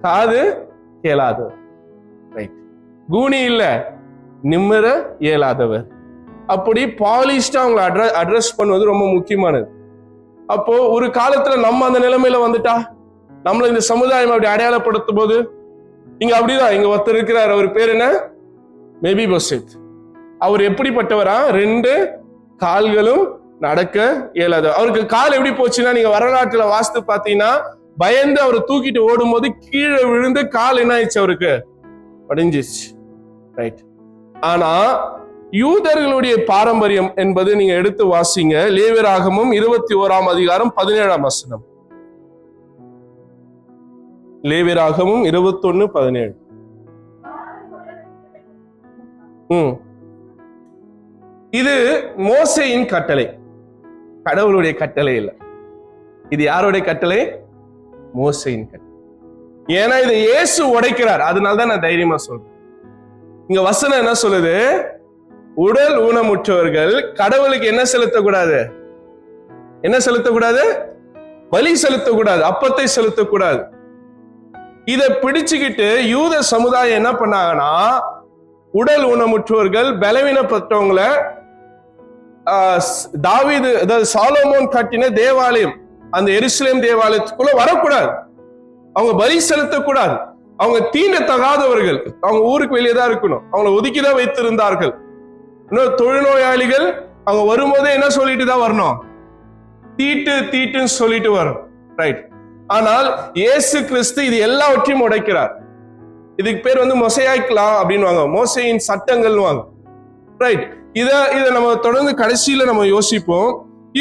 S1: காது கேளாதவர். ரைட். கூனி இல்ல, நிம்மற இயலாதவர். அப்படி பாலிஷ்டா அவங்களை அட்ரஸ் பண்ணுவது ரொம்ப முக்கியமானது. அப்போ ஒரு காலத்துல நம்ம அந்த நிலைமையில வந்துட்டா நம்மள இந்த சமுதாயம் அப்படி அடையாளப்படுத்தும் போது, இங்க அப்படிதான் இங்க ஒருத்தர் இருக்கிறார், அவர் பேர் என்ன, மெபிபோசேத். அவர் எப்படிப்பட்டவரா, 2 கால்களும் நடக்க இயலாத. அவருக்கு கால் எப்படி போச்சுன்னா, நீங்க வரலாற்றுல வாஸ்து பாத்தீங்கன்னா, பயந்து அவரை தூக்கிட்டு ஓடும் போது கீழே விழுந்து கால் என்ன ஆயிடுச்சு, அவருக்கு உடைஞ்சிச்சு. ரைட். ஆனா யூதர்களுடைய பாரம்பரியம் என்பது நீங்க எடுத்து வாசிங்க. லேவியராகமம் 21ஆம் அதிகாரம் 17ஆம் வசனம். லேவியராகமம் 21:17. இது மோசேயின் கட்டளை, கடவுளுடைய கட்டளை இல்ல. இது யாருடைய கட்டளை? மோசேயின் கட்டளை. ஏன்னா இதை இயேசு உடைக்கிறார். அதனாலதான் நான் தைரியமா சொல்றேன். இங்க வசனம் என்ன சொல்லுது? உடல் ஊனமுற்றவர்கள் கடவுளுக்கு என்ன செலுத்தக்கூடாது? என்ன செலுத்தக்கூடாது? பலி செலுத்தக்கூடாது, அப்பத்தை செலுத்தக்கூடாது. இதை பிடிச்சுக்கிட்டு யூத சமுதாயம் என்ன பண்ணாங்கன்னா, உடல் ஊனமுற்றவர்கள் பலவீனப்பட்டவங்களை தாவீது, அதாவது சாலமோன் கட்டின தேவாலயம், அந்த எருசலேம் தேவாலயத்துக்குள்ள வரக்கூடாது. அவங்க பலி செலுத்தக்கூடாது. அவங்க தீண்டத்தகாதவர்கள், அவங்க ஊருக்கு வெளியே தான் இருக்கணும். அவங்களை ஒதுக்கிதான் வைத்திருந்தார்கள். இன்னும் தொழுநோயாளிகள் அவங்க வரும்போதே என்ன சொல்லிட்டு தான் வரணும்? தீட்டுன்னு சொல்லிட்டு வரும். ரைட். ஆனால் இயேசு கிறிஸ்து இது எல்லாவற்றையும் உடைக்கிறார். இதுக்கு பேர் மொசையாயிக் லா அப்படின்னு, மோசேயின் சட்டங்கள் வாங்க. ரைட். இத நம்ம தொடர்ந்து கடைசியில நம்ம யோசிப்போம்.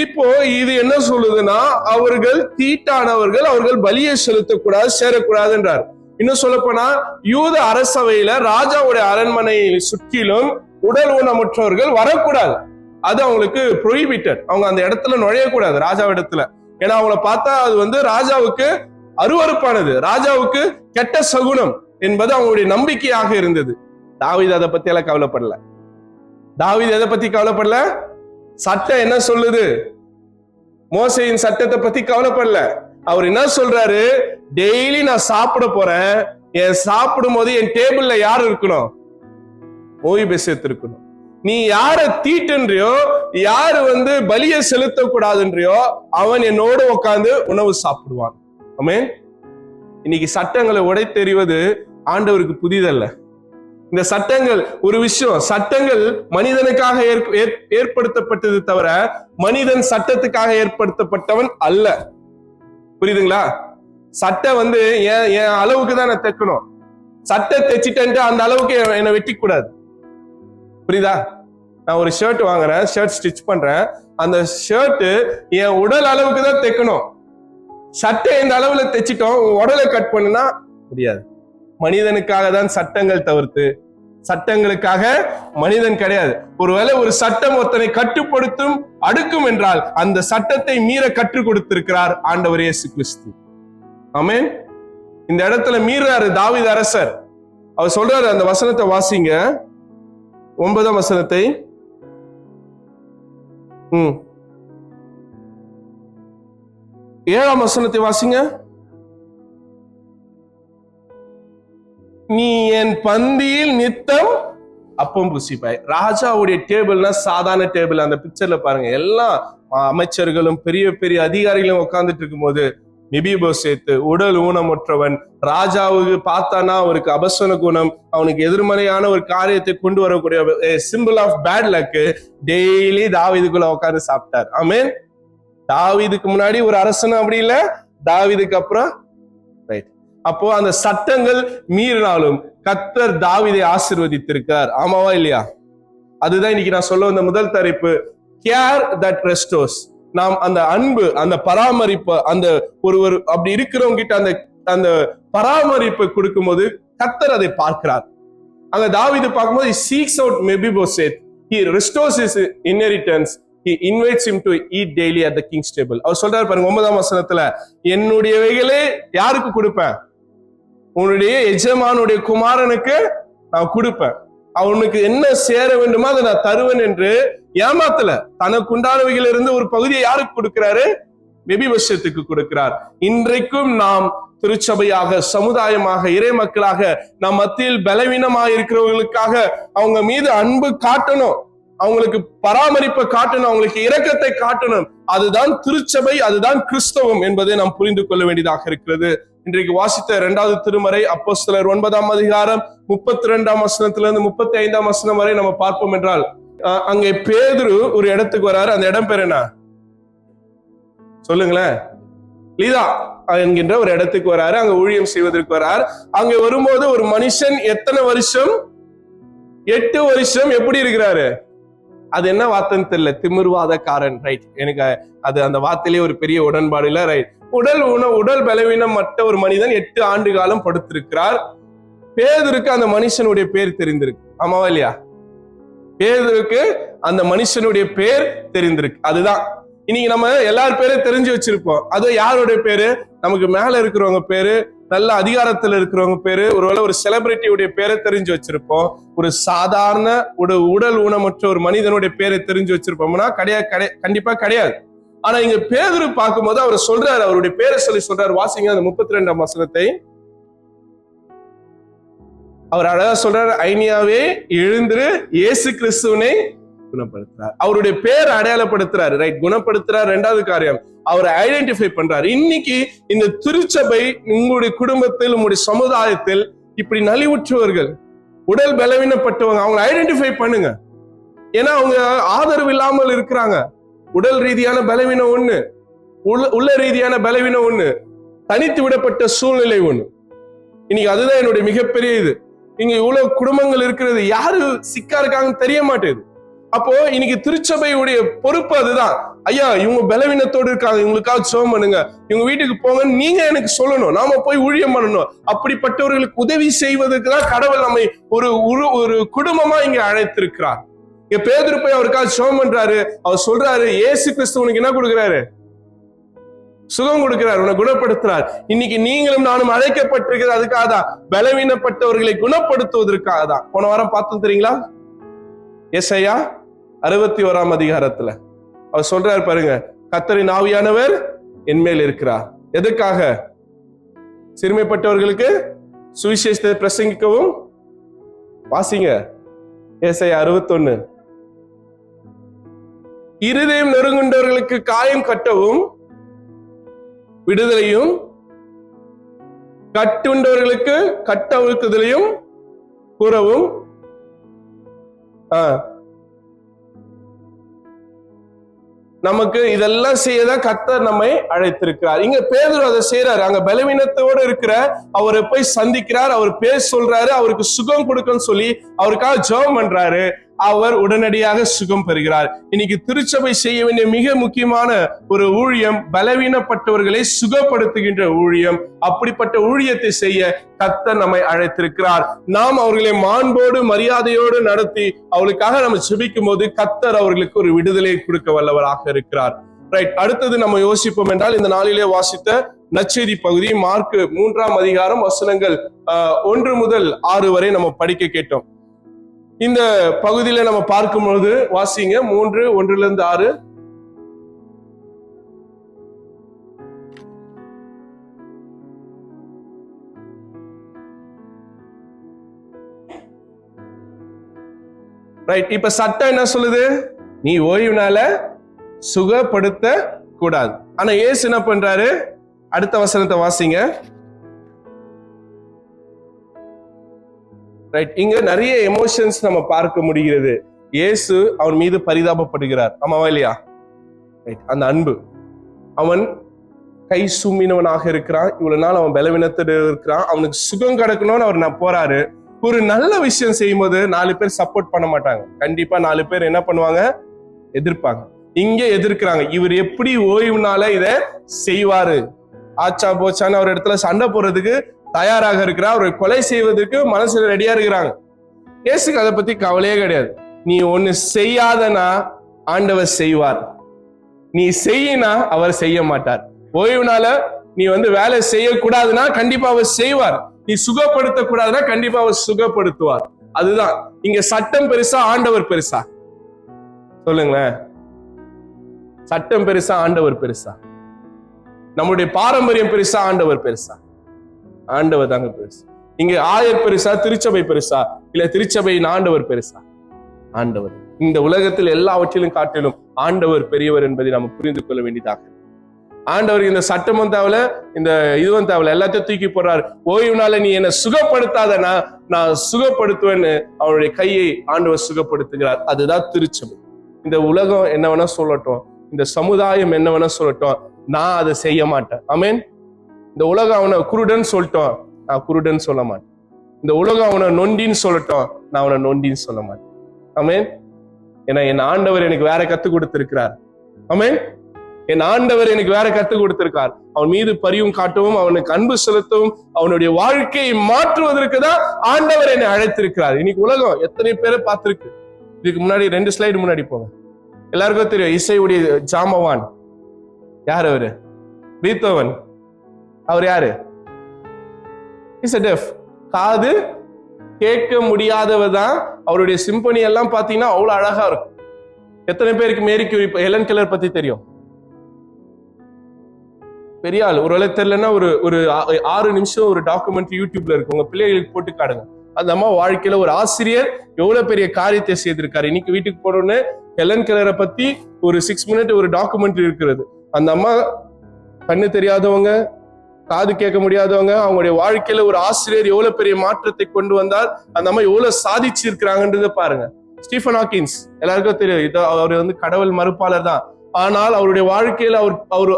S1: இப்போ இது என்ன சொல்லுதுன்னா, அவர்கள் தீட்டானவர்கள், அவர்கள் பலியை செலுத்தக்கூடாது, சேரக்கூடாது என்றார். இன்னும் சொல்ல போனா, யூத அரசவையில ராஜாவுடைய அரண்மனையை சுற்றிலும் உடல் ஊனமுற்றவர்கள் வரக்கூடாது. அது அவங்களுக்கு ப்ரோஹிபிட்டட். அவங்க அந்த இடத்துல நுழையக்கூடாது, ராஜா இடத்துல. ஏன்னா அவங்கள பார்த்தா அது ராஜாவுக்கு அருவருப்பானது, ராஜாவுக்கு கெட்ட சகுனம் என்பது அவங்களுடைய நம்பிக்கையாக இருந்தது. தாவீது அதை பத்தி எல்லாம் கவலைப்படல. தாவீது எதை பத்தி கவலைப்படல? சட்டம் என்ன சொல்லுது? மோசேயின் சட்டத்தை பத்தி கவலைப்படல. அவர் என்ன சொல்றாரு? டெய்லி நான் சாப்பிட போறேன், என் சாப்பிடும் போது என் டேபிள்ல யாரு இருக்கணும்? ஓய்பேசத்து இருக்கணும். நீ யார தீட்டுன்றியோ, யாரு பலியை செலுத்தக்கூடாதுன்றியோ, அவன் என்னோடு உட்கார்ந்து உணவு சாப்பிடுவான். ஆமென். இன்னைக்கு சட்டங்களை உடைத்தெறிவது ஆண்டவருக்கு புதிதல்ல. இந்த சட்டங்கள் ஒரு விஷயம், சட்டங்கள் மனிதனுக்காக ஏற்படுத்தப்பட்டது தவிர மனிதன் சட்டத்துக்காக ஏற்படுத்தப்பட்டவன் அல்ல. புரியுதுங்களா? சட்டம் என் அளவுக்கு தான் நான் தைக்கணும். சட்டை தைச்சிட்டு அந்த அளவுக்கு என்னை வெட்டி கூடாது. புரியுதா? நான் ஒரு ஷர்ட் வாங்குறேன், ஷர்ட் ஸ்டிச் பண்றேன், அந்த ஷர்ட் என் உடல் அளவுக்கு தான் தைக்கணும். சட்டை இந்த அளவுல தைச்சிட்டோம், உடலை கட் பண்ணுனா முடியாது. மனிதனுக்காக தான் சட்டங்கள் தவிர்த்து சட்டங்களுக்காக மனிதன் கிடையாது. ஒருவேளை ஒரு சட்டம் ஒருத்தனை கட்டுப்படுத்தும், அடுக்கும் என்றால் அந்த சட்டத்தை மீற கற்றுக் கொடுத்திருக்கிறார் ஆண்டவர் இயேசு கிறிஸ்து. ஆமென். இந்த இடத்துல மீறாரு தாவீது அரசர். அவர் சொல்றாரு, அந்த வசனத்தை வாசிங்க, 9ஆம் வசனத்தை. 7ஆம் வசனத்தை வாசிங்க. நீ என் பந்தியில் நித்தம் அப்பம் புசிப்பாய். ராஜாவுடைய டேபிள்னா சாதாரண டேபிள். அந்த பிக்சர்ல பாருங்க, எல்லா அமைச்சர்களும் பெரிய பெரிய அதிகாரிகளும் உட்கார்ந்துட்டு இருக்கும் போது மெபிபோசேத்து உடல் ஊனமுற்றவன், ராஜாவுக்கு பார்த்தானா அவருக்கு அபசன குணம், அவனுக்கு எதிர்மறையான ஒரு காரியத்தை கொண்டு வரக்கூடிய simple of bad luck, daily தாவீதுக்குள்ள உட்கார்ந்து சாப்பிட்டார். ஆமென். தாவீதுக்கு முன்னாடி ஒரு அரசனும் அப்படி இல்ல, தாவீதுக்கு அப்புறம் ரைட். அப்போ அந்த சட்டங்கள் மீறினாலும் கர்த்தர் தாவீதை ஆசீர்வதித்திருக்கார். ஆமாவா இல்லையா? அதுதான் இன்னைக்கு நான் சொல்ல வந்த முதல் தலைப்பு, கேர் தட் ரெஸ்டோர்ஸ். நாம் அந்த அன்பு, அந்த பராமரிப்பு, அந்த ஒருவர் அப்படி இருக்கிறவங்க கிட்ட அந்த அந்த பராமரிப்பை கொடுக்கும்போது கர்த்தர் அதை பார்க்கிறார். அங்க தாவீது பார்க்கும்போது he seeks out Mephibosheth, he restores his inheritance, he invites him to eat daily at the king's table. அவர் சொல்றாரு பாருங்க 9ஆம் வசனத்துல, என்னுடையவைகளே யாருக்கு கொடுப்பேன்? உன்னுடைய எஜமானுடைய குமாரனுக்கு நான் கொடுப்பேன், அவனுக்கு என்ன சேர வேண்டுமோ அதை நான் தருவேன் என்று ஏமாத்தல. தனக்கு உண்டானவைகள் இருந்து ஒரு பகுதியை யாருக்கு கொடுக்கிறாரு? மெபிபோசேத்துக்கு கொடுக்கிறார். இன்றைக்கும் நாம் திருச்சபையாக, சமுதாயமாக, இறை மக்களாக, நம் மத்தியில் பலவீனமாக இருக்கிறவர்களுக்காக அவங்க மீது அன்பு காட்டணும், அவங்களுக்கு பராமரிப்பை காட்டணும், அவங்களுக்கு இரக்கத்தை காட்டணும். அதுதான் திருச்சபை, அதுதான் கிறிஸ்தவம் என்பதை நாம் புரிந்து கொள்ள வேண்டியதாக இருக்கிறது. இன்றைக்கு வாசித்த 2வது திருமறை அப்போஸ்தலர் 9ஆம் அதிகாரம் 32ஆம் வசனத்திலிருந்து 35ஆம் வசனம் வரை நம்ம பார்ப்போம் என்றால், அங்கே பேதுரு ஒரு இடத்துக்கு வராரு. அந்த இடம் பேர் என்ன சொல்லுங்களேன்? லீதா என்கின்ற ஒரு இடத்துக்கு வராரு. அங்க ஊழியம் செய்வதற்கு வரார். அங்க வரும்போது ஒரு மனுஷன் எத்தனை வருஷம் 8 வருஷம் எப்படி இருக்கிறாரு? அது என்ன வார்த்தைன்னு தெரியல, திமிர்வாதக்காரன். ரைட், எனக்கு அது அந்த வார்த்தையிலே ஒரு பெரிய உடன்பாடு இல்ல. ரைட், உடல் பலவீனம் மற்ற ஒரு மனிதன் 8 ஆண்டு காலம் படுத்திருக்கிறார். பேதுருக்கு அந்த மனுஷனுடைய பேர் தெரிந்திருக்கு. ஆமாவா இல்லையா? பேதுருக்கு அந்த மனுஷனுடைய பேர் தெரிந்திருக்கு. அதுதான் இன்னைக்கு நம்ம எல்லார் பேரும் தெரிஞ்சு வச்சிருப்போம். அது யாருடைய பேரு? நமக்கு மேல இருக்கிறவங்க பேரு, நல்ல அதிகாரத்துல இருக்கிறவங்க பேரு, ஒருவேளை ஒரு செலிபிரிட்டியுடைய பேரை தெரிஞ்சு வச்சிருப்போம். ஒரு சாதாரண உடல் ஊனமற்ற ஒரு மனிதனுடைய பேரை தெரிஞ்சு வச்சிருப்போம்னா கண்டிப்பா கிடையாது. ஆனா இங்க பேதுரு பார்க்கும்போது அவர் சொல்றாரு, அவருடைய பேரை சொல்றாரு. வாசிங்க அந்த 32ஆம் வசனத்தை. அவர் அழகா சொல்றாரு, ஐனியாவே எழுந்திரு, இயேசு கிறிஸ்துவனை குணப்படுத்துறார். அவருடைய பேர் அடையாளப்படுத்துறாரு. ரைட், குணப்படுத்துறார். 2வது காரியம், அவரை ஐடென்டிஃபை பண்றாரு. இன்னைக்கு இந்த திருச்சபை உங்களுடைய குடும்பத்தில், உங்களுடைய சமுதாயத்தில் இப்படி நலிவுற்றவர்கள், உடல் பலவீனப்பட்டவங்க, அவங்க ஐடென்டிஃபை பண்ணுங்க. ஏன்னா அவங்க ஆதரவு இல்லாமல் இருக்கிறாங்க. உடல் ரீதியான பலவீனம் ஒண்ணு, உள்ள ரீதியான பலவீனம் ஒண்ணு, தனித்து விடப்பட்ட சூழ்நிலை ஒண்ணு. இன்னைக்கு அதுதான் என்னுடைய மிகப்பெரிய இது. இங்க இவ்வளவு குடும்பங்கள் இருக்கிறது, யாரு சிக்கா இருக்காங்கன்னு தெரிய மாட்டேது. அப்போ இன்னைக்கு திருச்சபையுடைய பொறுப்பு அதுதான். ஐயா, இவங்க பலவீனத்தோடு இருக்காங்க, இவங்களுக்காக ஜெபம் பண்ணுங்க, இவங்க வீட்டுக்கு போங்க, நீங்க எனக்கு சொல்லணும், நாம போய் ஊழியம் பண்ணணும். அப்படிப்பட்டவர்களுக்கு உதவி செய்வதற்கு தான் கடவுள் நம்மை ஒரு குடும்பமா இங்க அழைத்திருக்கிறார். இங்க பேதுரு போய் அவருக்காக ஜெபம் பண்றாரு. அவர் சொல்றாரு, இயேசு கிறிஸ்து உனக்கு என்ன கொடுக்கிறாரு? சுகம் கொடுக்கிறார், உன்னை குணப்படுத்துறார். இன்னைக்கு நீங்களும் நானும் அழைக்கப்பட்டிருக்கிறது அதுக்காக தான், பலவீனப்பட்டவர்களை குணப்படுத்துவதற்காக தான். போன வாரம் பார்த்தோம் தெரியுங்களா? எசையா 61ஆம் அதிகாரத்துல அவர் சொல்றாரு பாருங்க, கர்த்தரின் ஆவியானவர் என்மேல் இருக்கிறார். எதுக்காக? சிறுமைப்பட்டவர்களுக்கு சுவிசேஷத்தை பிரசங்கிக்கவும். வாசிங்க எசையா 61. இருதயம் நெருங்குண்டவர்களுக்கு காயம் கட்டவும், விடுதலையும், கட்டுண்டவர்களுக்கு கட்டவிழ்க்குதலையும் கூறவும். நமக்கு இதெல்லாம் செய்யதான் கர்த்தர் நம்மை அழைத்திருக்கிறார். இங்க பேதுரு அதை செய்யறாரு. அங்க பலவீனத்தோடு இருக்கிற அவரை போய் சந்திக்கிறார், அவர் பேர் சொல்றாரு, அவருக்கு சுகம் கொடுக்கன்னு சொல்லி அவருக்காக ஜெபம் பண்றாரு. அவர் உடனடியாக சுகம் பெறுகிறார். இன்னைக்கு திருச்சபை செய்ய வேண்டிய மிக முக்கியமான ஒரு ஊழியம், பலவீனப்பட்டவர்களை சுகப்படுத்துகின்ற ஊழியம். அப்படிப்பட்ட ஊழியத்தை செய்ய கர்த்தர் நம்மை அழைத்திருக்கிறார். நாம் அவர்களை மாண்போடு மரியாதையோடு நடத்தி அவர்களுக்காக நம்ம ஜெபிக்கும் போது கர்த்தர் அவர்களுக்கு ஒரு விடுதலை கொடுக்க வல்லவராக இருக்கிறார். ரைட், அடுத்தது நம்ம யோசிப்போம் என்றால், இந்த நாளிலே வாசித்த நற்செய்தி பகுதி மார்க் 3ஆம் அதிகாரம் வசனங்கள் 1 முதல் 6 வரை நம்ம படிக்க கேட்டோம். இந்த பகுதியில நம்ம பார்க்கும் பொழுது வாசிங்க 3, 1 - 6. ரைட், இப்ப சட்டம் என்ன சொல்லுது? நீ ஓய்வுனால சுகப்படுத்த கூடாது. ஆனா இயேசு என்ன பண்றாரு? அடுத்த வசனத்தை வாசிங்க. ரைட், இங்க நிறைய எமோஷன்ஸ் நம்ம பார்க்க முடிகிறது. இயேசு அவன் மீது பரிதாபப்படுகிறார். ஆமாவா இல்லையா? ரைட், அந்த அன்பு. அவன் கை சும்மினவனாக இருக்கிறான், இவ்வளவு நாள் அவன் பலவீனத்தோடு இருக்கிறான், அவனுக்கு சுகம் கிடைக்கணும்னு அவர் போறாரு. ஒரு நல்ல விஷயம் செய்யும் போது 4 பேர் சப்போர்ட் பண்ண மாட்டாங்க. கண்டிப்பா 4 பேர் என்ன பண்ணுவாங்க? எதிர்ப்பாங்க. இங்க எதிர்க்கிறாங்க. இவர் எப்படி ஓய்வுனால இத செய்வாரு? ஆச்சா போச்சான்னு அவர் இடத்துல சண்டை போடுறதுக்கு தயாராக இருக்கிறார். அவரை கொலை செய்வதற்கு மனசுல ரெடியா இருக்கிறாங்க. இயேசுக்கு அதை பத்தி கவலையே கிடையாது. நீ ஒண்ணு செய்யாதனா ஆண்டவர் செய்வார், நீ செய்யினா அவர் செய்ய மாட்டார். ஓய்வுனால நீ வேலை செய்யக்கூடாதுன்னா கண்டிப்பா அவர் செய்வார். நீ சுகப்படுத்த கூடாதுன்னா கண்டிப்பா அவர் சுகப்படுத்துவார். அதுதான் இங்க. சட்டம் பெருசா ஆண்டவர் பெருசா? சொல்லுங்களேன். சட்டம் பெருசா ஆண்டவர் பெருசா? நம்முடைய பாரம்பரியம் பெருசா ஆண்டவர் பெருசா? ஆண்டவர் தாங்க பெருசா. இங்க ஆயர் பெருசா, திருச்சபை பெருசா? இல்ல திருச்சபையின் ஆண்டவர் பெருசா? ஆண்டவர். இந்த உலகத்தில் எல்லாவற்றிலும் காட்டிலும் ஆண்டவர் பெரியவர் என்பதை நம்ம புரிந்து கொள்ள வேண்டியதாக. ஆண்டவர் இந்த சட்டமும் தேவல, இந்த இதுவும் தேவல, எல்லாத்தையும் தூக்கி போடுறாரு. ஓய்வுனால நீ என்ன சுகப்படுத்தாதனா நான் சுகப்படுத்துவேன்னு அவருடைய கையை ஆண்டவர் சுகப்படுத்துகிறார். அதுதான் திருச்சபை. இந்த உலகம் என்ன வேணா சொல்லட்டும், இந்த சமுதாயம் என்ன வேணா சொல்லட்டும், நான் அதை செய்ய மாட்டேன். ஆமென். இந்த உலகம் அவனை குருடன் சொல்லிட்டோம், நான் குருடன் சொல்ல மாட்டேன். இந்த உலகம் அவனை நொண்டின்னு சொல்லட்டும், நான் அவனை நொண்டின்னு சொல்ல மாட்டேன். ஆமென். ஏன்னா என் ஆண்டவர் எனக்கு வேற கத்து கொடுத்திருக்கிறார். ஆமென். என் ஆண்டவர் எனக்கு வேற கத்து கொடுத்திருக்கார். அவன் மீது பரிவும் காட்டவும், அவனுக்கு அன்பு செலுத்தவும், அவனுடைய வாழ்க்கையை மாற்றுவதற்கு தான் ஆண்டவர் என்னை அழைத்திருக்கிறார். இன்னைக்கு உலகம் எத்தனை பேரை பார்த்திருக்கு. இதுக்கு முன்னாடி 2 ஸ்லைடு முன்னாடி போங்க. எல்லாருக்கும் தெரியும் இசையுடைய ஜாமவான் யார்? அவரு பீத்தோவன். அவர் யாரு? Is a deaf. காது கேட்க முடியாதவர் தான். அவருடைய சிம்பனி எல்லாம் பாத்தீங்கன்னா அவ்வளவு அழகா இருக்கும். எத்தனை பேருக்கு மேரி கியூரி, ஹெலன் கெல்லர் பத்தி தெரியும்? பெரிய ஆள். ஒரு வேளை தெரியலன்னா ஒரு 6 நிமிஷம் ஒரு டாக்குமெண்ட்ரி யூடியூப்ல இருக்கு, உங்க பிள்ளைகளுக்கு போட்டு காடுங்க. அந்த அம்மா வாழ்க்கையில ஒரு ஆசிரியர் எவ்வளவு பெரிய காரியத்தை செய்திருக்காரு. இன்னைக்கு வீட்டுக்கு போனோன்னு ஹெலன் கெல்லரை பத்தி ஒரு 6 மினிட் ஒரு டாக்குமெண்ட்ரி இருக்கிறது. அந்த அம்மா கண்ணு தெரியாதவங்க, காது கேட்க முடியாதவங்க, அவங்களுடைய வாழ்க்கையில ஒரு ஆசிரியர் எவ்வளவு பெரிய மாற்றத்தை கொண்டு வந்தால் அந்த அம்மா எவ்வளவு சாதிச்சு இருக்கிறாங்கன்றத பாருங்க. ஸ்டீஃபன் ஹாக்கின்ஸ் எல்லாருக்கும் தெரியும். அவர் வந்து கடவுள் மறுப்பாளர் தான். ஆனால் அவருடைய வாழ்க்கையில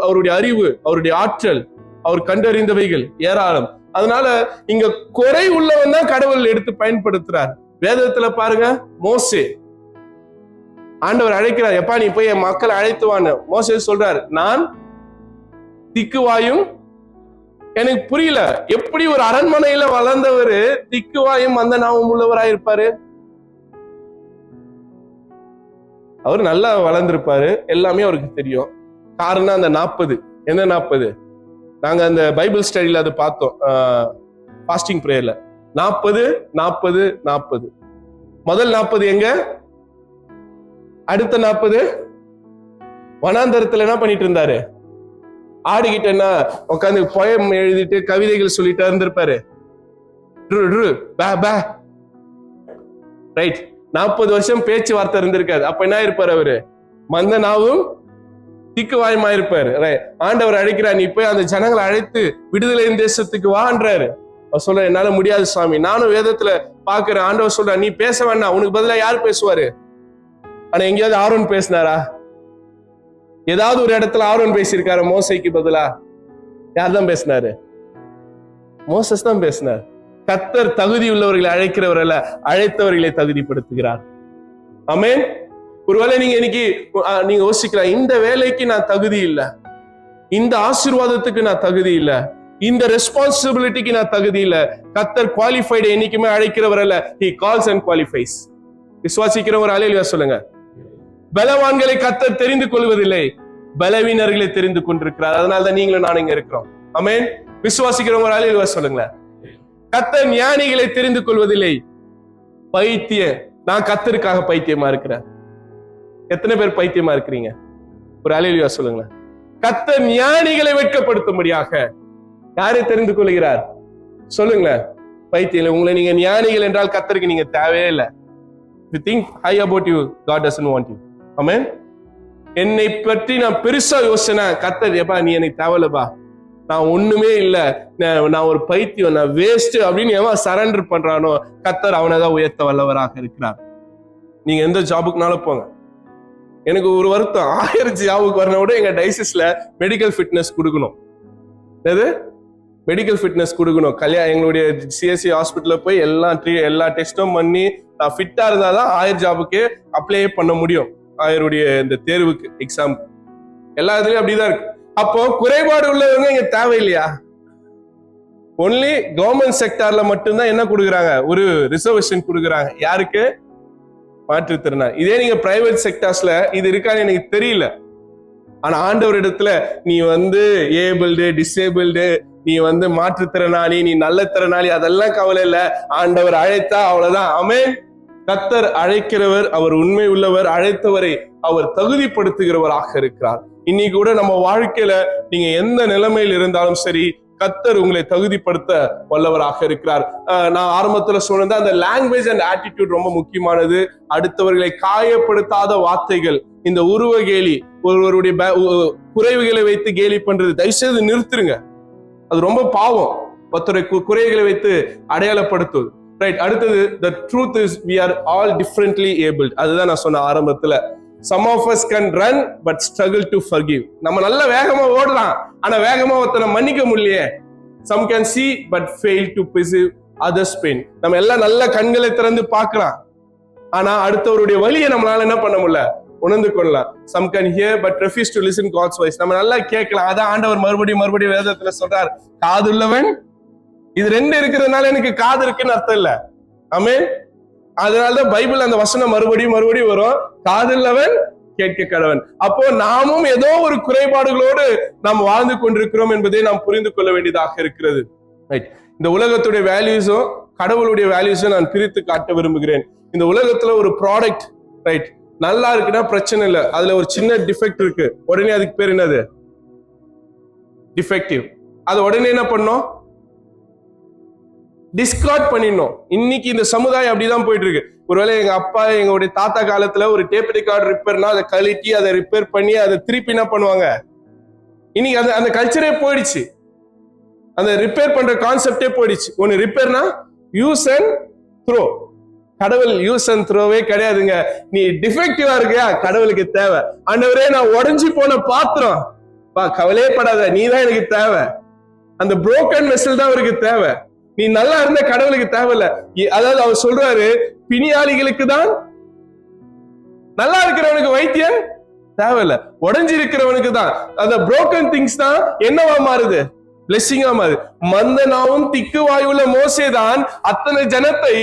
S1: அவருடைய அறிவு, அவருடைய ஆற்றல், அவர் கண்டறிந்தவைகள் ஏராளம். அதனால இங்க குறை உள்ளவன் தான் கடவுள் எடுத்து பயன்படுத்துறார். வேதத்துல பாருங்க, மோசே ஆண்டவர் அழைக்கிறார், எப்பா நீ போய் என் மக்களை அழைத்துவான்னு. மோசே சொல்றார், நான் திக்குவாயும். எனக்கு புரியல, எப்படி ஒரு அரண்மனையில வளர்ந்தவரு திக்குவாயும் அந்த நாமம் உள்ளவராயிருப்பாரு? அவர் நல்லா வளர்ந்திருப்பாரு, எல்லாமே அவருக்கு தெரியும். காரணம் அந்த 40. என்ன 40? நாங்க அந்த பைபிள் ஸ்டடியில அது பார்த்தோம், ஃபாஸ்டிங் பிரேயர்ல. 40 40 40. முதல் 40 எங்க? அடுத்த 40 வனாந்தரத்துல என்ன பண்ணிட்டு இருந்தாரு? ஆடிக்கிட்டு என்ன உட்காந்து போயம் எழுதிட்டு கவிதைகள் சொல்லிட்டு இருந்திருப்பாரு. ரைட். 40 வருஷம் பேச்சுவார்த்தை இருந்திருக்காது. அப்ப என்ன இருப்பாரு அவரு? மந்த நாவும் திக்கு வாயுமா இருப்பாரு. ஆண்டவர் அழைக்கிறார், நீ போய் அந்த ஜனங்களை அழைத்து விடுதலை தேசத்துக்கு வான்றாரு. அவர் சொல்ற, என்னால முடியாது சுவாமி. நானும் வேதத்துல பாக்குறேன். ஆண்டவர் சொல்ற, நீ பேச வேண்டாம், உனக்கு பதிலா யார் பேசுவாரு? ஆனா எங்கேயாவது ஆரோன் பேசினாரா? ஏதாவது ஒரு இடத்துல ஆரோன் பேசியிருக்காரு மோசைக்கு பதிலா? யார் தான் பேசினாரு? மோசஸ் தான் பேசினார். கர்த்தர் தகுதி உள்ளவர்களை அழைக்கிறவர் அல்ல, அழைத்தவர்களை தகுதிப்படுத்துகிறார். ஆமென். ஒருவேளை நீங்க இன்னைக்கு நீங்க யோசிக்கலாம், இந்த வேலைக்கு நான் தகுதி இல்லை, இந்த ஆசீர்வாதத்துக்கு நான் தகுதி இல்லை, இந்த ரெஸ்பான்சிபிலிட்டிக்கு நான் தகுதி இல்லை. கர்த்தர் குவாலிஃபைடு என்னைக்குமே அழைக்கிறவர் அல்ல, he calls and qualifies. விசுவாசிக்கிறவர் அல்லேலூயா சொல்லுங்க. பலவான்களை கர்த்தர் தெரிந்து கொள்வதில்லை, பலவீனர்களை தெரிந்து கொண்டிருக்கிறார். அதனாலதான் நீங்களும் நான் இங்க இருக்கிறோம். ஆமென். விசுவாசிக்கிறவங்க அல்லேலூயா சொல்லுங்களேன். கர்த்தர் ஞானிகளை தெரிந்து கொள்வதில்லை, பைத்திய. நான் கர்த்தருக்காக பைத்தியமா இருக்கிறேன். எத்தனை பேர் பைத்தியமா இருக்கிறீங்க? ஒரு அல்லேலூயா சொல்லுங்களேன். கர்த்தர் ஞானிகளை வெட்கப்படுத்தும்படியாக யாரை தெரிந்து கொள்கிறார்? சொல்லுங்களேன். பைத்தியம். உங்களை நீங்க ஞானிகள் என்றால் கர்த்தருக்கு நீங்க தேவையே இல்லை. You think high about you, God doesn't want you. Amen. என்னை பற்றி நான் பெருசா யோசனை, கர்த்தர் எப்பா நீ எனக்கு தேவையில்லப்பா, நான் ஒண்ணுமே இல்லை, நான் ஒரு பைத்தியம், நான் வேஸ்ட் அப்படின்னு எவன் சரண்டர் பண்றானோ கர்த்தர் அவனைதான் உயர்த்த வல்லவராக இருக்கிறார். நீங்க எந்த ஜாபுக்குனாலும் போங்க. எனக்கு ஒரு வருத்தம், 1000 ஜாபுக்கு வரணும் விட எங்க டைசிஸ்ல மெடிக்கல் ஃபிட்னஸ் கொடுக்கணும். எது? மெடிக்கல் ஃபிட்னஸ் கொடுக்கணும். எங்களுடைய சிஎஸ்சி ஹாஸ்பிட்டல்ல போய் எல்லா டெஸ்டும் பண்ணி நான் ஃபிட்டா இருந்தாதான் 1000 ஜாபுக்கு அப்ளை பண்ண முடியும். 1000 இந்த தேர்வுக்கு எக்ஸாம் எல்லா இதுலயும் அப்படிதான் இருக்கு. அப்போ குறைபாடு உள்ளவங்க இங்க தேவையில்லையா? ஒன்லி கவர்மெண்ட் செக்டார்ல மட்டும்தான் என்ன கொடுக்குறாங்க? ஒரு ரிசர்வேஷன் கொடுக்குறாங்க. யாருக்கு? மாற்றுத்திறனாளி. இதே நீங்க பிரைவேட் செக்டார்ஸ்ல இது இருக்கான்னு எனக்கு தெரியல. ஆனா ஆண்டவர் இடத்துல நீ ஏபிள்டு, டிசேபிள்டு, நீ மாற்றுத்திறனாளி, நீ நல்ல திறனாளி, அதெல்லாம் கவலை இல்ல. ஆண்டவர் அழைத்தா அவ்வளவுதான். ஆமென். கர்த்தர் அழைக்கிறவர், அவர் உண்மை உள்ளவர், அழைத்தவரை அவர் தகுதிப்படுத்துகிறவராக இருக்கிறார். இன்னைக்கு கூட நம்ம வாழ்க்கையில நீங்க எந்த நிலைமையில் இருந்தாலும் சரி, கர்த்தர் உங்களை தகுதிப்படுத்த வல்லவராக இருக்கிறார். நான் ஆரம்பத்துல சொன்னது அந்த லாங்குவேஜ் அண்ட் ஆட்டிடியூட் ரொம்ப முக்கியமானது. அடுத்தவர்களை காயப்படுத்தாத வார்த்தைகள், இந்த உருவ கேலி, ஒருவருடைய குறைவுகளை வைத்து கேலி பண்றது தயவுசெய்து நிறுத்துருங்க. அது ரொம்ப பாவம். ஒருத்தருடைய குறைகளை வைத்து அடையாளப்படுத்துவது. ரைட். அடுத்தது, the truth is we are all differently abled. அதுதான் நான் சொன்ன ஆரம்பத்துல. Some of us can run but struggle to forgive. நம்ம நல்ல வேகமா ஓடலாம், ஆனா வேகமா ஒருத்தனை மன்னிக்க முடியலையே. Some can see but fail to others pain. நம்ம எல்லாம் நல்ல கண்களை திறந்து பார்க்கலாம், ஆனா அடுத்தவருடைய வலியை நம்மளால என்ன பண்ண முடியல, உணர்ந்து கொள்ளலாம். Some can hear but refuse to listen God's voice. நம்ம நல்லா கேட்கலாம். அதான் ஆண்டவர் மறுபடியும் வேதத்துல சொல்றார், காதுள்ளவன். இது ரெண்டு இருக்கிறதுனால எனக்கு காது இருக்குன்னு அர்த்தம் இல்ல. ஆமென். அதனாலதான் பைபிள் அந்த வசனம் மறுபடியும் வரும், காதுள்ளவன் கேட்க கடவன். அப்போ நாமும் ஏதோ ஒரு குறைபாடுகளோடு நாம் வாழ்ந்து கொண்டிருக்கிறோம் என்பதை நாம் புரிந்து கொள்ள வேண்டியதாக இருக்கிறது. இந்த உலகத்துடைய வேல்யூஸும் கடவுளுடைய வேல்யூஸும் நான் பிரித்து காட்ட விரும்புகிறேன். இந்த உலகத்துல ஒரு ப்ராடக்ட் ரைட் நல்லா இருக்குன்னா பிரச்சனை இல்லை, அதுல ஒரு சின்ன டிஃபெக்ட் இருக்கு, உடனே அதுக்கு பேர் என்னது, டிஃபெக்டிவ். அது உடனே என்ன பண்ணோம், டிஸ்கார்ட் பண்ணிடணும். இன்னைக்கு இந்த சமுதாயம் அப்படிதான் போயிட்டு இருக்கு. ஒருவேளை எங்க அப்பா எங்களுடைய தாத்தா காலத்துல ஒரு டேப் ரெக்கார்ட் ரிப்பேர்னா அதை கழட்டி அதை ரிப்பேர் பண்ணி அதை திருப்பி என்ன பண்ணுவாங்க. இன்னைக்கு அந்த கல்ச்சரே போயிடுச்சு, அந்த ரிப்பேர் பண்ற கான்செப்டே போயிடுச்சு. ஒன்னு ரிப்பேர்னா யூஸ் அண்ட் த்ரோ. கடவுள் யூஸ் அண்ட் த்ரோவே கிடையாதுங்க. நீ டிஃபெக்டிவா இருக்கியா, கடவுளுக்கு தேவை. ஆண்டவரே நான் உடைஞ்சு போன பாத்திரம், கவலையே படாத, நீ தான் எனக்கு தேவை. அந்த புரோக்கன் வெசல் தான் அவருக்கு தேவை. நீ நல்லா இருந்த கடவுளுக்கு தேவையில்ல. அதாவது அவர் சொல்றாரு, பிணியாளிகளுக்கு தான், நல்லா இருக்கிறவனுக்கு வைத்தியம் தேவையில்ல, உடைஞ்சு இருக்கிறவனுக்கு தான். அந்த புரோக்கன் திங்ஸ் தான் என்னவா மாறுது, பிளெஸிங்கா மாறுது. மந்தனாவும் திக்குவாயுள்ள மோசேதான் அத்தனை ஜனத்தை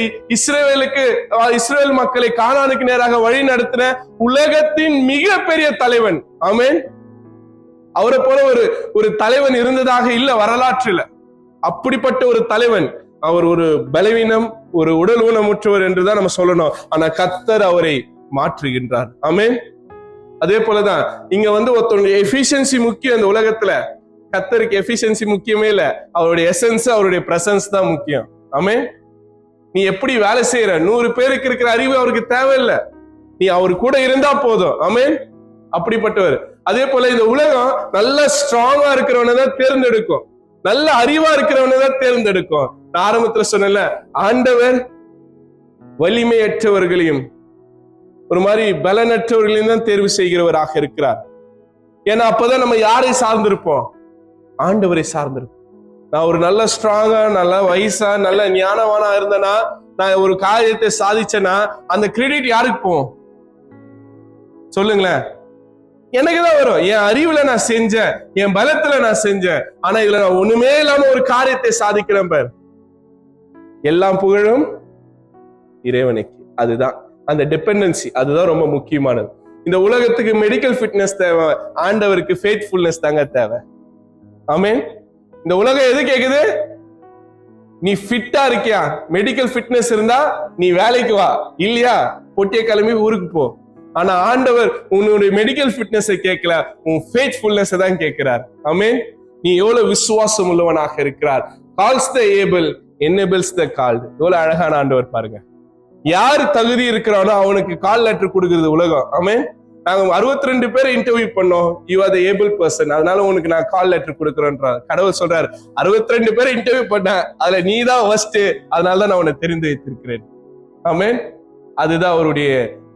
S1: இஸ்ரவேல் மக்களை கானானுக்கு நேராக வழி நடத்தின உலகத்தின் மிகப்பெரிய தலைவன். ஆமென். அவரை போல ஒரு தலைவன் இருந்ததாக இல்ல வரலாற்றுல. அப்படிப்பட்ட ஒரு தலைவன். அவர் ஒரு பலவீனம், ஒரு உடல் ஊனமுற்றவர் என்றுதான் நம்ம சொல்லணும். ஆனா கர்த்தர் அவரை மாற்றுகின்றார். ஆமென். அதே போலதான் இங்க ஒருத்தருடைய எஃபிஷியன்சி முக்கியம். இந்த உலகத்துல கர்த்தருக்கு எஃபிஷியன்சி முக்கியமே இல்ல, அவருடைய எசன்ஸ், அவருடைய பிரசன்ஸ் தான் முக்கியம். ஆமென். நீ எப்படி வேலை செய்யற, 100 பேருக்கு இருக்கிற அறிவு அவருக்கு தேவையில்லை, நீ அவரு கூட இருந்தா போதும். ஆமென். அப்படிப்பட்டவர். அதே போல இந்த உலகம் நல்ல ஸ்ட்ராங்கா இருக்கிறவனை தான் தேர்ந்தெடுக்கும், நல்ல அறிவா இருக்கிறவனை தான் தேர்ந்தெடுக்கும். நான் ஆரம்பத்துல சொன்னேன்ல, ஆண்டவர் வலிமையற்றவர்களையும் ஒரு மாதிரி பலனற்றவர்களையும் தான் தேர்வு செய்கிறவராக இருக்கிறார். ஏன்னா அப்பதான் நம்ம யாரை சார்ந்திருப்போம், ஆண்டவரை சார்ந்திருப்போம். நான் ஒரு நல்ல ஸ்ட்ராங்கா, நல்ல வயசா, நல்ல ஞானவானா இருந்தேன்னா, நான் ஒரு காரியத்தை சாதிச்சேன்னா அந்த கிரெடிட் யாருக்கு போகும் சொல்லுங்களேன்? எனக்கு தான் வரும். என் அறிவுல நான் செஞ்சேன், என் பலத்துல நான் செஞ்சேன். ஆனா இதுல நான் ஒண்ணுமே இல்லாம ஒரு காரியத்தை சாதிக்கிறேன் பார், எல்லாம் புகழும் இறைவனுக்கு. அதுதான் அந்த டிபெண்டன்சி, அதுதான் ரொம்ப முக்கியமானது. இந்த உலகத்துக்கு மெடிக்கல் ஃபிட்னஸ் தேவை, ஆண்டவருக்கு ஃபெய்த்ஃபுல்னஸ் தாங்க தேவை. ஆமென். இந்த உலகம் எது கேக்குது, நீ ஃபிட்டா இருக்கியா, மெடிக்கல் ஃபிட்னஸ் இருந்தா நீ வேலைக்கு வா, இல்லையா பொட்டிய கிளம்பி ஊருக்கு போ. ஆனா ஆண்டவர் உன்னுடைய மெடிக்கல் ஃபிட்னஸ் கேட்கல, உன் ஃபெய்த்ஃபுல்னஸ் தான் கேட்கிறார். ஆமென். நீ எவ்வளவு விசுவாசம் உள்ளவனாக இருக்கிறார். Calls the able enables the called. எவ்வளவு அழகான ஆண்டவர் பாருங்க. யார் தகுதி இருக்கிறானோ அவனுக்கு கால் லெட்டர் கொடுக்கிறது உலகம். ஆமென். நாங்க 62 பேரை இன்டர்வியூ பண்ணோம், you are the able person, அதனால உனக்கு நான் கால் லெட்டர் கொடுக்குறேன்றார். கடவுள் சொல்றாரு, 62 பேரை இன்டர்வியூ பண்ணேன், அதுல நீ தான் ஃபர்ஸ்ட், அதனாலதான் நான் உன்னை தெரிந்து வைத்திருக்கிறேன். ஆமென். அதுதான் அவருடைய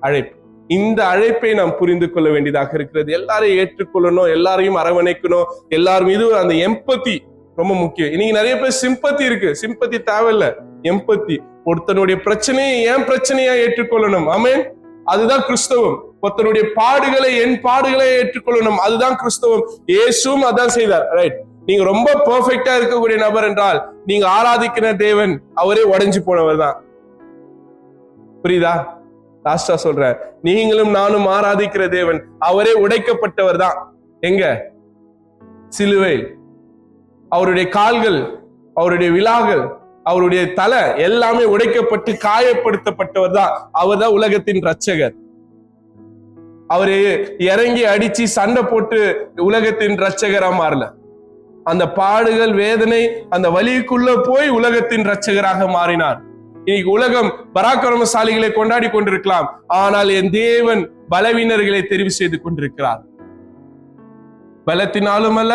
S1: அழைப்பு. இந்த அழைப்பை நாம் புரிந்து கொள்ள வேண்டியதாக இருக்கிறது. எல்லாரையும் ஏற்றுக்கொள்ளணும், எல்லாரையும் அரவணைக்கணும், எல்லாரும் இது அந்த எம்பத்தி ரொம்ப முக்கியம். இன்னைக்கு நிறைய பேர் சிம்பத்தி இருக்கு, சிம்பத்தி தேவையில்லை, எம்பத்தி. ஒருத்தனுடைய பிரச்சனையை என் பிரச்சனையா ஏற்றுக்கொள்ளணும். ஆமென். அதுதான் கிறிஸ்தவம். ஒருத்தனுடைய பாடுகளை என் பாடுகளை ஏற்றுக்கொள்ளணும், அதுதான் கிறிஸ்தவம். இயேசுவும் அதான் செய்தார். ரைட். நீங்க ரொம்ப பெர்ஃபெக்ட்டா இருக்கக்கூடிய நபர் என்றால் நீங்க ஆராதிக்கிற தேவன் அவரே உடைஞ்சு போனவர் தான். புரியுதா? லாஸ்டா சொல்றேன், நீங்களும் நானும் ஆராதிக்கிற தேவன் அவரே உடைக்கப்பட்டவர் தான். எங்க? சிலுவை. அவருடைய கால்கள், அவருடைய விலாகள், அவருடைய தலை எல்லாமே உடைக்கப்பட்டு காயப்படுத்தப்பட்டவர் தான். அவர் தான் உலகத்தின் இரட்சகர். அவரு இறங்கி அடிச்சு சண்டை போட்டு உலகத்தின் இரட்சகரா மாறல. அந்த பாடுகள், வேதனை, அந்த வலிக்குள்ள போய் உலகத்தின் இரட்சகராக மாறினார். இன்னைக்கு உலகம் பராக்கிரமசாலிகளை கொண்டாடி கொண்டிருக்கலாம், ஆனால் என் தேவன் பலவீனர்களை தெரிவு செய்து கொண்டிருக்கிறார். பலத்தினாலும் அல்ல,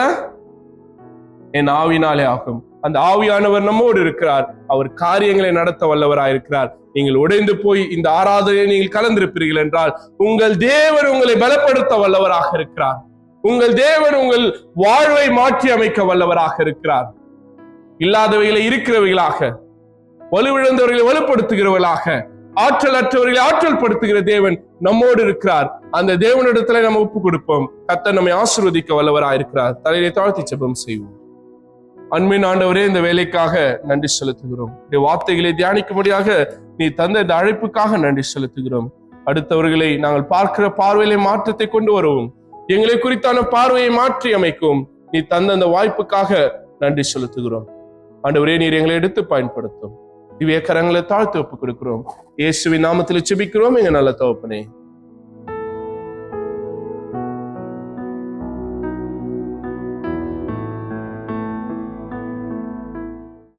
S1: என் ஆவினாலே ஆகும். அந்த ஆவியானவர் நம்மோடு இருக்கிறார். அவர் காரியங்களை நடத்த வல்லவராயிருக்கிறார். நீங்கள் உடைந்து போய் இந்த ஆராதனையை நீங்கள் கலந்திருப்பீர்கள் என்றால் உங்கள் தேவன் உங்களை பலப்படுத்த வல்லவராக இருக்கிறார். உங்கள் தேவன் உங்கள் வாழ்வை மாற்றி அமைக்க வல்லவராக இருக்கிறார். இல்லாதவைகளை இருக்கிறவைகளாக, வலுவிழந்தவர்களை வலுப்படுத்துகிறவர்களாக, ஆற்றல் அற்றவர்களை ஆற்றல் படுத்துகிற தேவன் நம்மோடு இருக்கிறார். அந்த தேவனிடத்துல நம்ம ஒப்பு கொடுப்போம். கர்த்தர் நம்மை ஆசீர்வதிக்க வல்லவராயிருக்கிறார். தலையை தாழ்த்தி ஜெபம் செய்வோம். அன்பின் ஆண்டவரே, இந்த வேலைக்காக நன்றி செலுத்துகிறோம். இந்த வார்த்தைகளை தியானிக்கும்படியாக நீ தந்த இந்த அழைப்புக்காக நன்றி செலுத்துகிறோம். அடுத்தவர்களை நாங்கள் பார்க்கிற பார்வையிலே மாற்றத்தை கொண்டு வரவும், எங்களை குறித்தான பார்வையை மாற்றி அமைக்கும் நீ தந்த அந்த வாய்ப்புக்காக நன்றி செலுத்துகிறோம். ஆண்டவரே, நீர் எங்களை எடுத்து பயன்படுத்தும். திவ்ய கரங்களை தாழ்த்து ஒப்புக் கொடுக்கிறோம். இயேசுவின் நாமத்தில் ஜெபிக்கிறோம் எங்க நல்ல தகப்பனே.